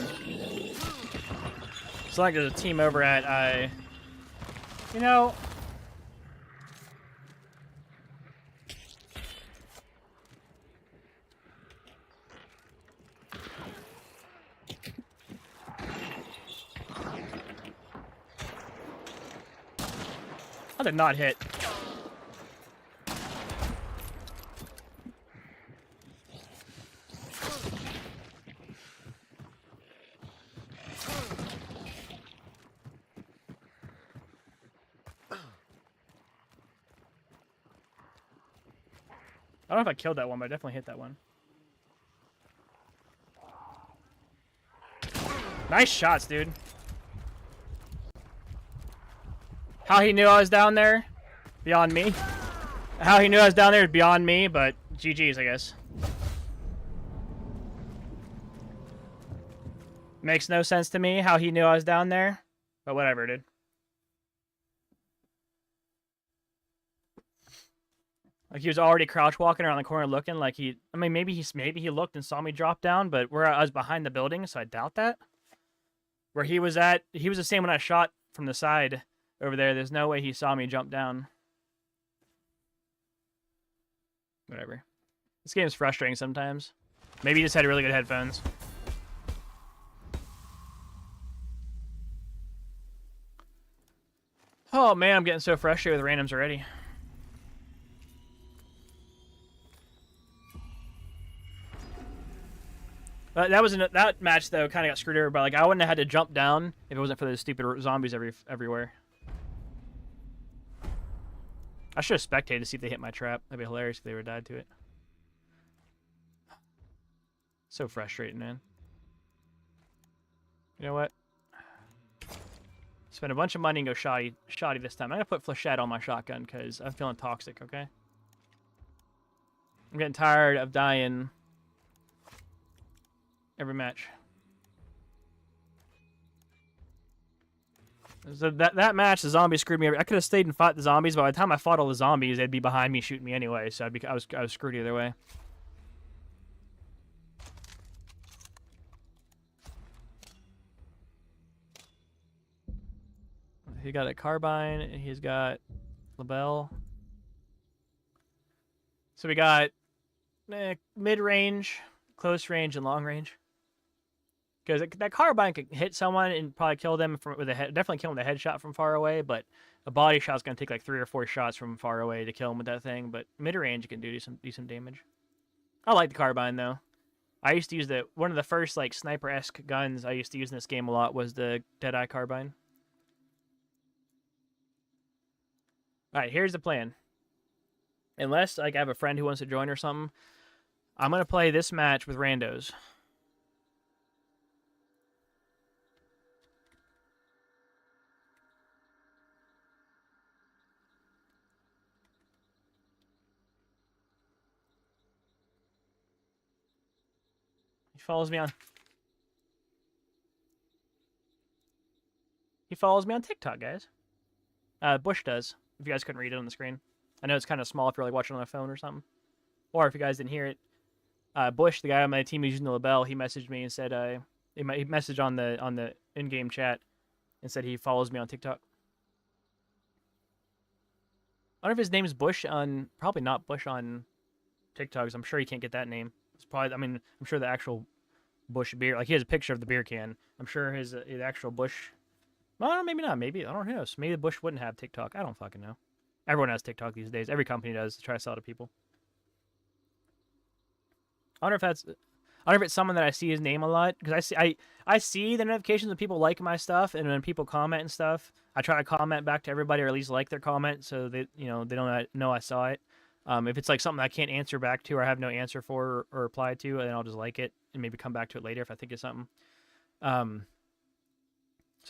select as a team over at you know, I did not hit. I don't know if I killed that one, but I definitely hit that one. Nice shots, dude. How he knew I was down there? Beyond me. How he knew I was down there is beyond me, but GG's, I guess. Makes no sense to me how he knew I was down there, but whatever, dude. Like he was already crouch walking around the corner looking like he... I mean, maybe he looked and saw me drop down, but where I was behind the building, so I doubt that. Where he was at... He was the same when I shot from the side over there. There's no way he saw me jump down. Whatever. This game is frustrating sometimes. Maybe he just had really good headphones. Oh man, I'm getting so frustrated with randoms already. That match though kind of got screwed over by, like, I wouldn't have had to jump down if it wasn't for those stupid zombies everywhere. I should have spectated to see if they hit my trap. That'd be hilarious if they would have died to it. So frustrating, man. You know what? Spend a bunch of money and go shoddy this time. I'm gonna put flechette on my shotgun because I'm feeling toxic. Okay. I'm getting tired of dying every match. So that match, the zombies screwed me. I could have stayed and fought the zombies, but by the time I fought all the zombies, they'd be behind me shooting me anyway. So I was screwed either way. He got a carbine, and he's got LaBelle. So we got mid-range, close range, and long range. Because that carbine could hit someone and probably kill them with a head. Definitely kill them with a headshot from far away, but a body shot's gonna take like 3 or 4 shots from far away to kill him with that thing. But mid-range, you can do some decent damage. I like the carbine though. I used to use one of the first like sniper-esque guns I used to use in this game a lot was the Deadeye carbine. All right, here's the plan. Unless like I have a friend who wants to join or something, I'm gonna play this match with randos. He follows me on TikTok, guys. Bush does. If you guys couldn't read it on the screen, I know it's kind of small if you're like watching on a phone or something, or if you guys didn't hear it. Bush, the guy on my team who's using the LaBelle, he messaged me and said he messaged on the in-game chat and said he follows me on TikTok. don't know if his name is Bush on, probably not Bush on TikTok, 'cause I'm sure he can't get that name. It's probably, I mean, I'm sure the actual Bush beer, like he has a picture of the beer can. I'm sure his actual Bush, well, maybe not, maybe, I don't know. Maybe the Bush wouldn't have TikTok. I don't fucking know. Everyone has TikTok these days. Every company does to try to sell to people. I wonder if it's someone that I see his name a lot, because I see the notifications when people like my stuff, and when people comment and stuff, I try to comment back to everybody, or at least like their comment, so they they don't know I saw it. If it's like something I can't answer back to, or I have no answer for or reply to, then I'll just like it and maybe come back to it later if I think of something. So I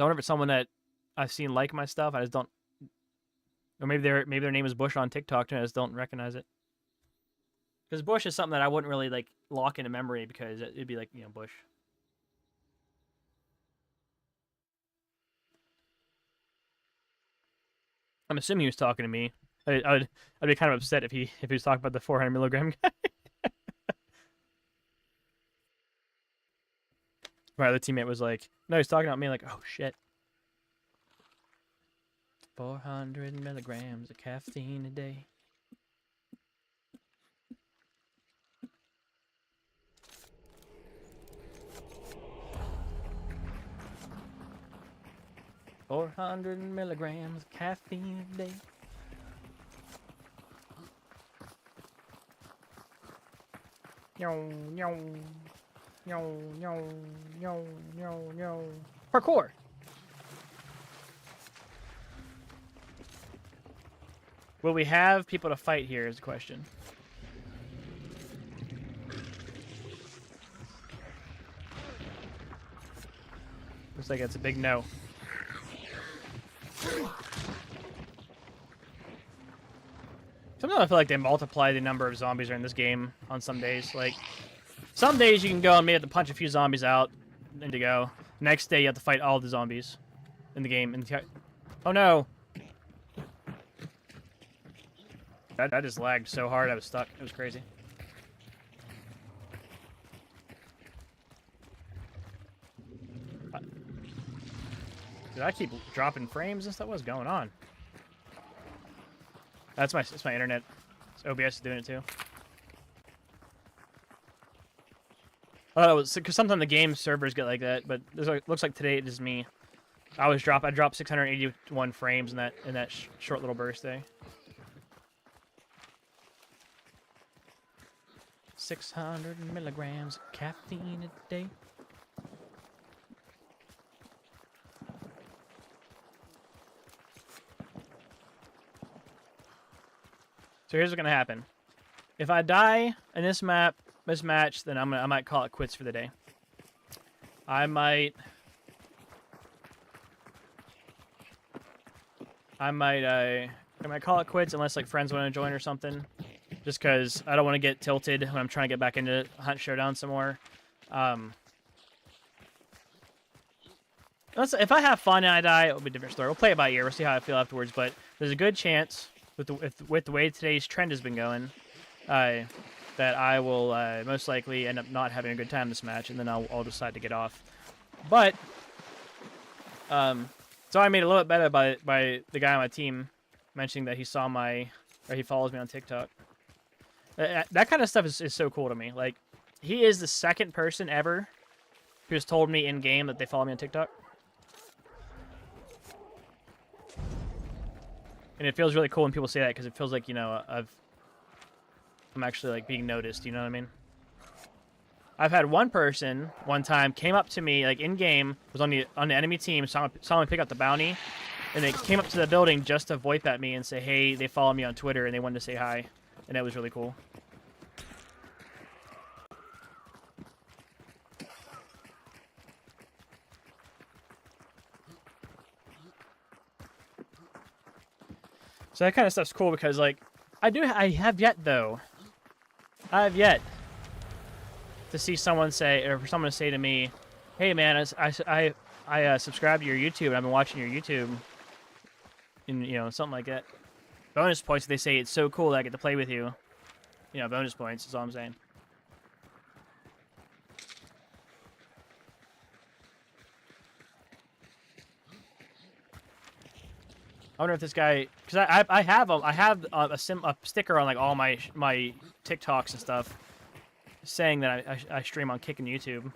wonder if it's someone that I've seen like my stuff, I just don't, or maybe their name is Bush on TikTok and I just don't recognize it. Because Bush is something that I wouldn't really like lock into memory, because it'd be like, Bush. I'm assuming he was talking to me. I'd be kind of upset if he was talking about the 400 milligram guy. My other teammate was like, no, he's talking about me. Like, oh shit. 400 milligrams of caffeine a day. $400 milligrams of caffeine a day. Yo, yo, yo, yo, yo, yo, yo. Parkour. Will we have people to fight here is the question. Looks like it's a big no. Sometimes I feel like they multiply the number of zombies are in this game on some days. Like, some days you can go and maybe have to punch a few zombies out and to go. Next day you have to fight all the zombies in the game. Oh no! That just lagged so hard I was stuck. It was crazy. Did I keep dropping frames and stuff? What's going on? It's my internet. OBS is doing it too. Oh, because sometimes the game servers get like that, but looks like today it is me. I dropped 681 frames in that short little burst day. 600 milligrams of caffeine a day. So here's what's gonna happen. If I die in this match, then I might call it quits for the day. I might call it quits unless like friends want to join or something. Just because I don't want to get tilted when I'm trying to get back into Hunt Showdown some more. If I have fun and I die, it'll be a different story. We'll play it by ear. We'll see how I feel afterwards. But there's a good chance with the way today's trend has been going, that I will most likely end up not having a good time this match, and then I'll decide to get off. But so I made a little bit better by the guy on my team mentioning that he follows me on TikTok. That kind of stuff is so cool to me. Like, he is the second person ever who's told me in game that they follow me on TikTok. And it feels really cool when people say that, because it feels like, I'm actually like being noticed, you know what I mean? I've had one person one time came up to me like in game, was on the enemy team, saw me pick up the bounty, and they came up to the building just to VoIP at me and say, hey, they follow me on Twitter and they wanted to say hi, and that was really cool. So that kind of stuff's cool because, like, I have yet to see someone say, or for someone to say to me, hey man, I subscribe to your YouTube and I've been watching your YouTube, and something like that. Bonus points, they say it's so cool that I get to play with you. Bonus points is all I'm saying. I wonder if this guy, because I have a sticker on like all my TikToks and stuff, saying that I stream on Kick and YouTube,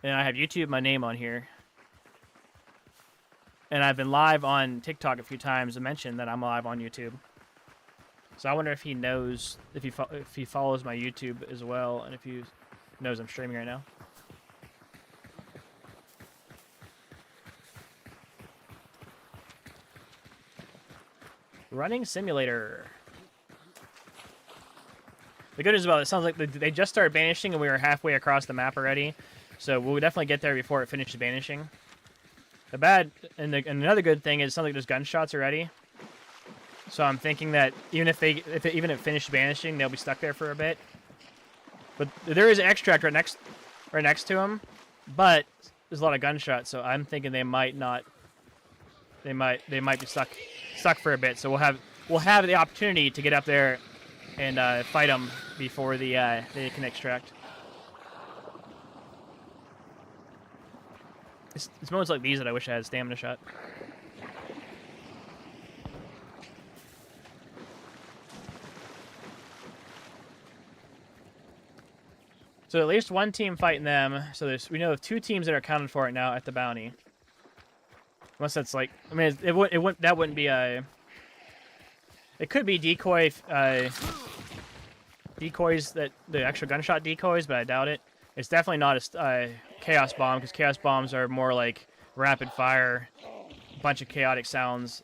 and I have YouTube my name on here, and I've been live on TikTok a few times to mention that I'm live on YouTube. So I wonder if he knows if he follows my YouTube as well, and if he knows I'm streaming right now. Running simulator. The good news about it sounds like they just started banishing and we were halfway across the map already. So we'll definitely get there before it finishes banishing. The bad and another good thing is it sounds like there's gunshots already. So I'm thinking that even if it finished banishing, they'll be stuck there for a bit. But there is an extract right next to them, but there's a lot of gunshots, so I'm thinking they might not. They might be stuck for a bit. So we'll have the opportunity to get up there and fight them before they can extract. It's moments like these that I wish I had a stamina shot. So at least one team fighting them. So we know of 2 teams that are accounted for right now at the bounty. Unless that's like, I mean, that wouldn't be a. It could be decoys that the actual gunshot decoys, but I doubt it. It's definitely not a chaos bomb because chaos bombs are more like rapid fire, bunch of chaotic sounds,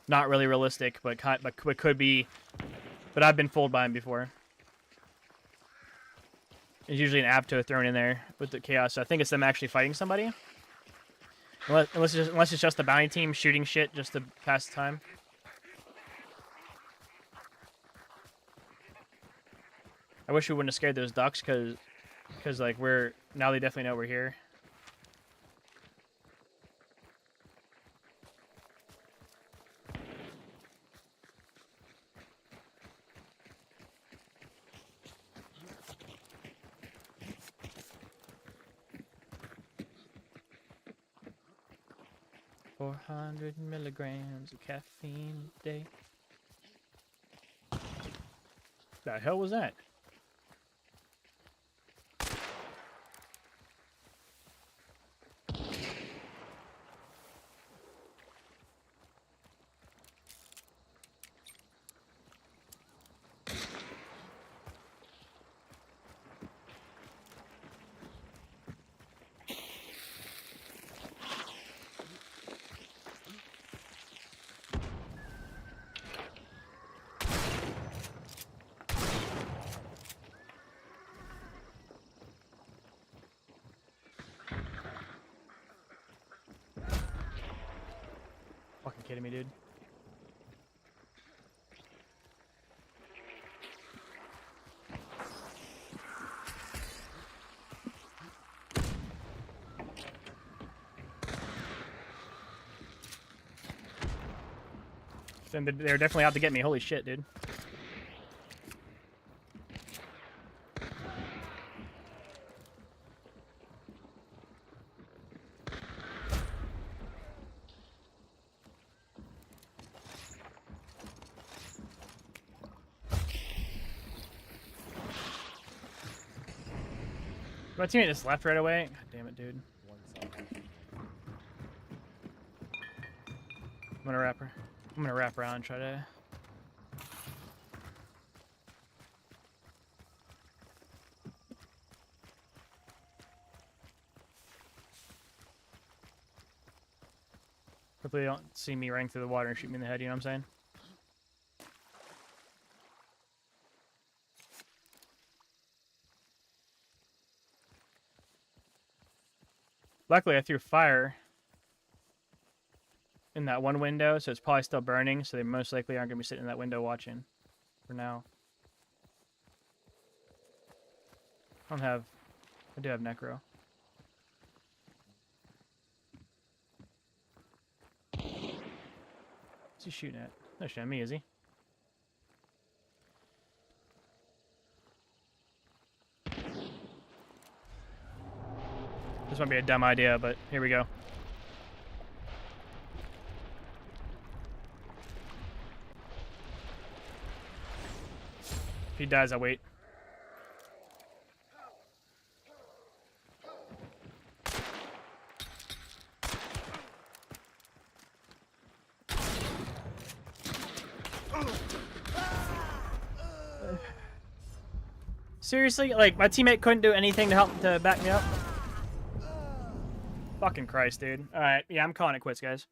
not really realistic, but could be. But I've been fooled by them before. There's usually an apto thrown in there with the chaos. So I think it's them actually fighting somebody. Unless it's just the bounty team shooting shit just to pass the time. I wish we wouldn't have scared those ducks because like now they definitely know we're here. $400 milligrams of caffeine a day. The hell was that? Fucking kidding me, dude. They're definitely out to get me. Holy shit, dude. My teammate just left right away. God damn it, dude. One side. I'm gonna wrap around and try to. Hopefully they don't see me running through the water and shoot me in the head, you know what I'm saying? Luckily, I threw fire in that one window, so it's probably still burning, so they most likely aren't going to be sitting in that window watching for now. I do have Necro. What's he shooting at? No shit at me, is he? This might be a dumb idea, but here we go. he dies, I wait. Seriously? Like, my teammate couldn't do anything to help to back me up? Fucking Christ, dude. Alright, yeah, I'm calling it quits, guys.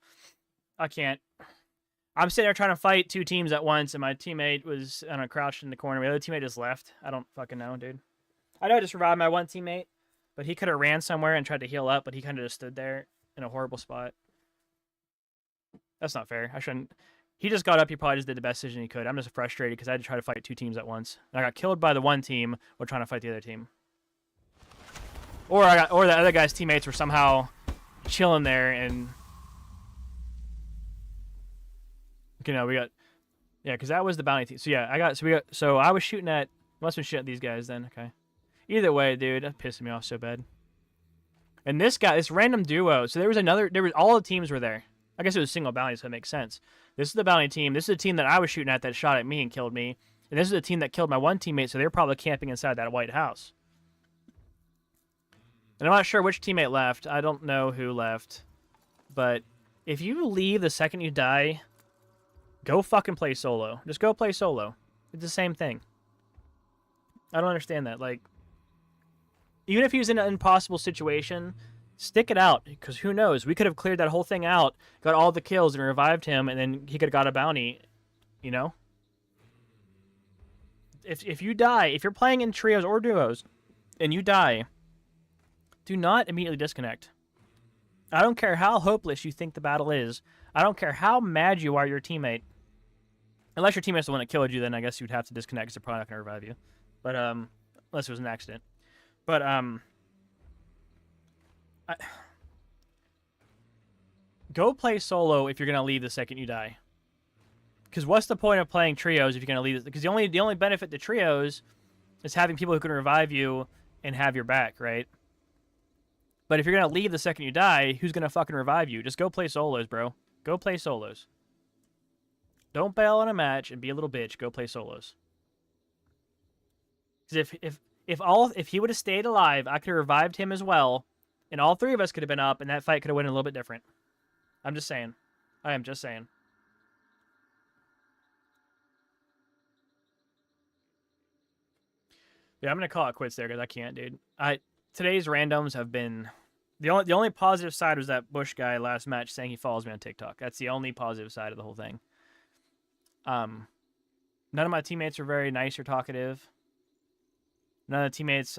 I can't. I'm sitting there trying to fight 2 teams at once, and my teammate was, I don't know, crouched in the corner. My other teammate just left. I don't fucking know, dude. I know I just revived my one teammate, but he could have ran somewhere and tried to heal up, but he kind of just stood there in a horrible spot. That's not fair. I shouldn't. He just got up. He probably just did the best decision he could. I'm just frustrated because I had to try to fight 2 teams at once. And I got killed by the one team while trying to fight the other team. Or the other guy's teammates were somehow chilling there and... Okay, no, we got... Yeah, because that was the bounty team. So yeah, so I was shooting at... Must have been shooting at these guys then. Okay. Either way, dude, that pissed me off so bad. And this random duo. So all the teams were there. I guess it was single bounty, so it makes sense. This is the bounty team. This is the team that I was shooting at that shot at me and killed me. And this is the team that killed my one teammate, so they're probably camping inside that White House. And I'm not sure which teammate left. I don't know who left. But if you leave the second you die, go fucking play solo. Just go play solo. It's the same thing. I don't understand that. Like, even if he was in an impossible situation... Stick it out, because who knows? We could have cleared that whole thing out, got all the kills, and revived him, and then he could have got a bounty, you know? If you die, if you're playing in trios or duos, and you die, do not immediately disconnect. I don't care how hopeless you think the battle is. I don't care how mad you are at your teammate. Unless your teammate's the one that killed you, then I guess you'd have to disconnect, because they're probably not going to revive you. But, unless it was an accident. But, go play solo if you're gonna leave the second you die. Because what's the point of playing trios if you're gonna leave? Because the only benefit to trios is having people who can revive you and have your back, right? But if you're gonna leave the second you die, who's gonna fucking revive you? Just go play solos, bro. Go play solos. Don't bail on a match and be a little bitch. Go play solos. Because if he would have stayed alive, I could have revived him as well. And all 3 of us could have been up, and that fight could have went a little bit different. I'm just saying. I am just saying. Yeah, I'm gonna call it quits there because I can't, dude. Today's randoms have been the only positive side was that Bush guy last match saying he follows me on TikTok. That's the only positive side of the whole thing. None of my teammates were very nice or talkative. None of the teammates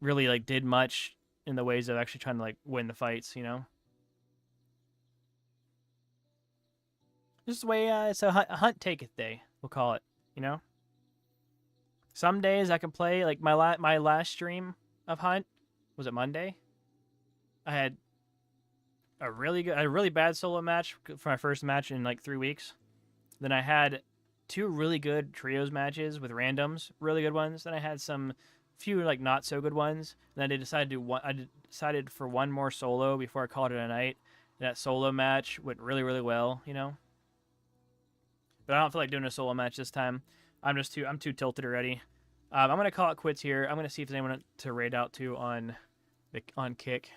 really like did much in the ways of actually trying to like win the fights, you know. Just the way it's a hunt taketh day, we'll call it, you know. Some days I can play like my last stream of Hunt was it Monday. I had a really bad solo match for my first match in like 3 weeks. Then I had 2 really good trios matches with randoms, really good ones. Then I had some few like not so good ones. And then I decided for one more solo before I called it a night. That solo match went really, really well, you know. But I don't feel like doing a solo match this time. I'm too tilted already. I'm gonna call it quits here. I'm gonna see if there's anyone to raid out to on Kick.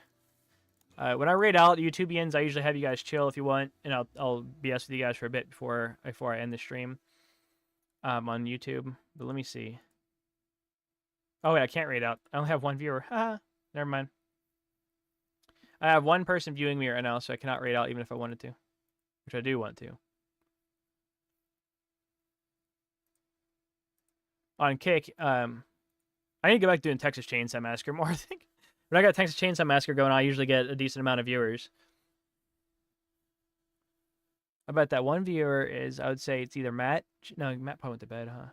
When I raid out YouTubians, I usually have you guys chill if you want, and I'll BS with you guys for a bit before I end the stream on YouTube. But let me see. Oh wait, I can't raid out. I only have 1 viewer. Haha. Never mind. I have 1 person viewing me right now, so I cannot raid out even if I wanted to, which I do want to. On Kick, I need to go back to doing Texas Chainsaw Massacre more, I think. When I got Texas Chainsaw Massacre going, I usually get a decent amount of viewers. I bet that 1 viewer is, I would say it's either Matt. No, Matt probably went to bed, huh?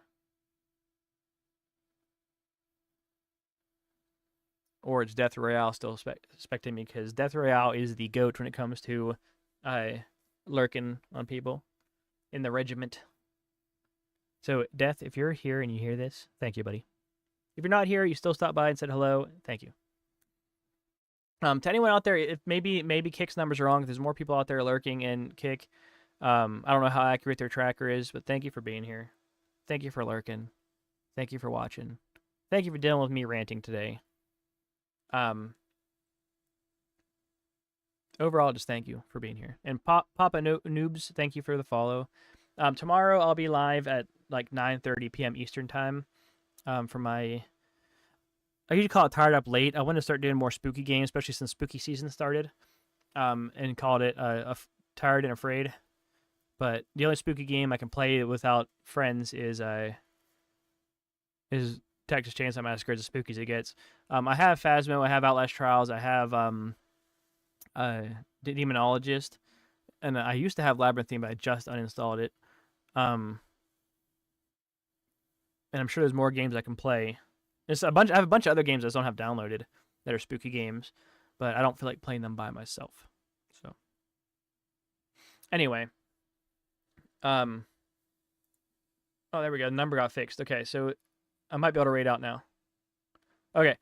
Or it's Death Royale still expecting me, because Death Royale is the GOAT when it comes to lurking on people in the regiment. So, Death, if you're here and you hear this, thank you, buddy. If you're not here, you still stopped by and said hello, thank you. To anyone out there, if maybe Kick's numbers are wrong, if there's more people out there lurking in Kick, I don't know how accurate their tracker is, but thank you for being here. Thank you for lurking. Thank you for watching. Thank you for dealing with me ranting today. Overall, just thank you for being here. And Papa Noobs, thank you for the follow. Tomorrow I'll be live at like 9:30 p.m. Eastern time. For my, I usually call it Tired Up Late. I want to start doing more spooky games, especially since spooky season started. And called it Tired and Afraid. But the only spooky game I can play without friends is Texas Chainsaw Massacre, as spooky as it gets. I have Phasmo, I have Outlast Trials, I have Demonologist, and I used to have Labyrinthine, but I just uninstalled it. And I'm sure there's more games I can play. I have a bunch of other games I just don't have downloaded that are spooky games, but I don't feel like playing them by myself. So anyway, oh, there we go. The number got fixed. Okay, so I might be able to raid out now. Okay,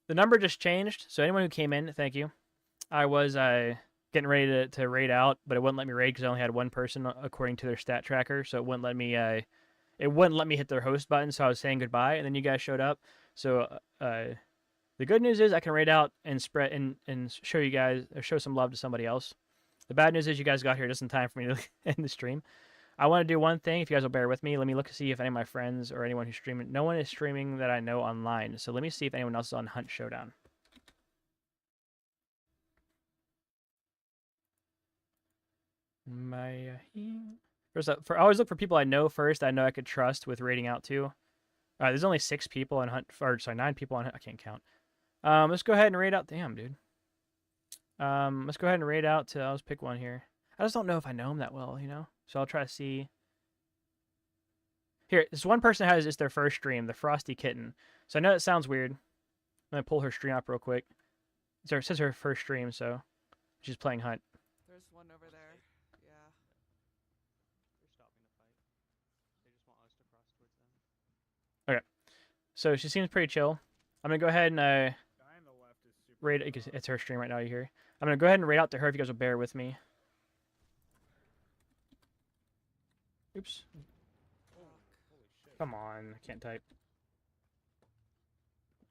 the number just changed. So anyone who came in, thank you. I was getting ready to raid out, but it wouldn't let me raid because I only had one person according to their stat tracker. So it wouldn't let me hit their host button. So I was saying goodbye, and then you guys showed up. So the good news is I can raid out and spread and show you guys or show some love to somebody else. The bad news is you guys got here just in time for me to end the stream. I want to do one thing. If you guys will bear with me, let me look to see if any of my friends or anyone who's streaming. No one is streaming that I know online. So let me see if anyone else is on Hunt Showdown. First up, I always look for people I know first. I know I could trust with raiding out to. There's only 6 people on Hunt, or sorry, 9 people on Hunt. I can't count. Let's go ahead and raid out. Damn, dude. Let's go ahead and raid out to. Let's pick one here. I just don't know if I know him that well, you know. So I'll try to see. Here, this one person has it's their first stream, the Frosty Kitten. So I know it sounds weird. I'm gonna pull her stream up real quick. It says her first stream, so she's playing Hunt. There's one over there. Yeah. They're stopping the fight. They just want us to cross towards them. Okay. So she seems pretty chill. I'm gonna go ahead and raid. It's her stream right now. You hear? I'm gonna go ahead and raid out to her if you guys will bear with me. Oops. Come on, I can't type.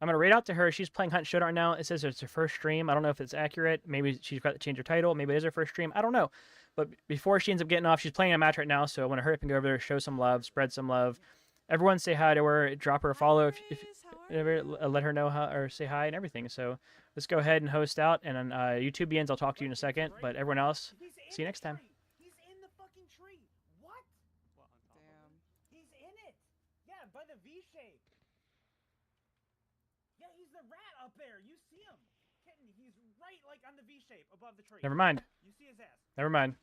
I'm gonna raid out to her. She's playing Hunt Showdown now. It says it's her first stream. I don't know if it's accurate. Maybe she's got to change her title. Maybe it is her first stream. I don't know. But before she ends up getting off, she's playing a match right now. So I want to hurry up and go over there, show some love, spread some love. Everyone say hi to her. Drop her a follow if let her know how or say hi and everything. So let's go ahead and host out. And then YouTube begins. I'll talk to you in a second. But everyone else, see you next time. He's in the fucking tree. What? Damn. He's in it. Yeah, by the V shape. Yeah, he's the rat up there. You see him. Kitten, he's right like on the V shape above the tree. Never mind. You see his ass. Never mind.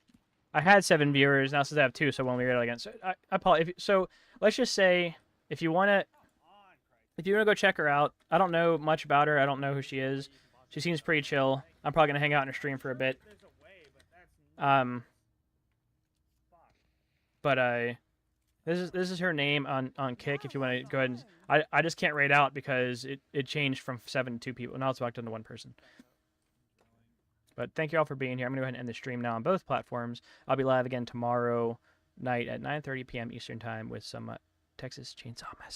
I had 7 viewers. Now since I have 2, so when we raid again. So I apologize. So let's just say if you want to go check her out. I don't know much about her. I don't know who she is. She seems pretty chill. I'm probably gonna hang out in her stream for a bit. But this is her name on Kick. If you want to go ahead and I just can't raid out because it changed from 7 to 2 people. Now it's back down to 1 person. But thank you all for being here. I'm gonna go ahead and end the stream now on both platforms. I'll be live again tomorrow night at 9:30 p.m. Eastern time with some Texas Chainsaw Massacre.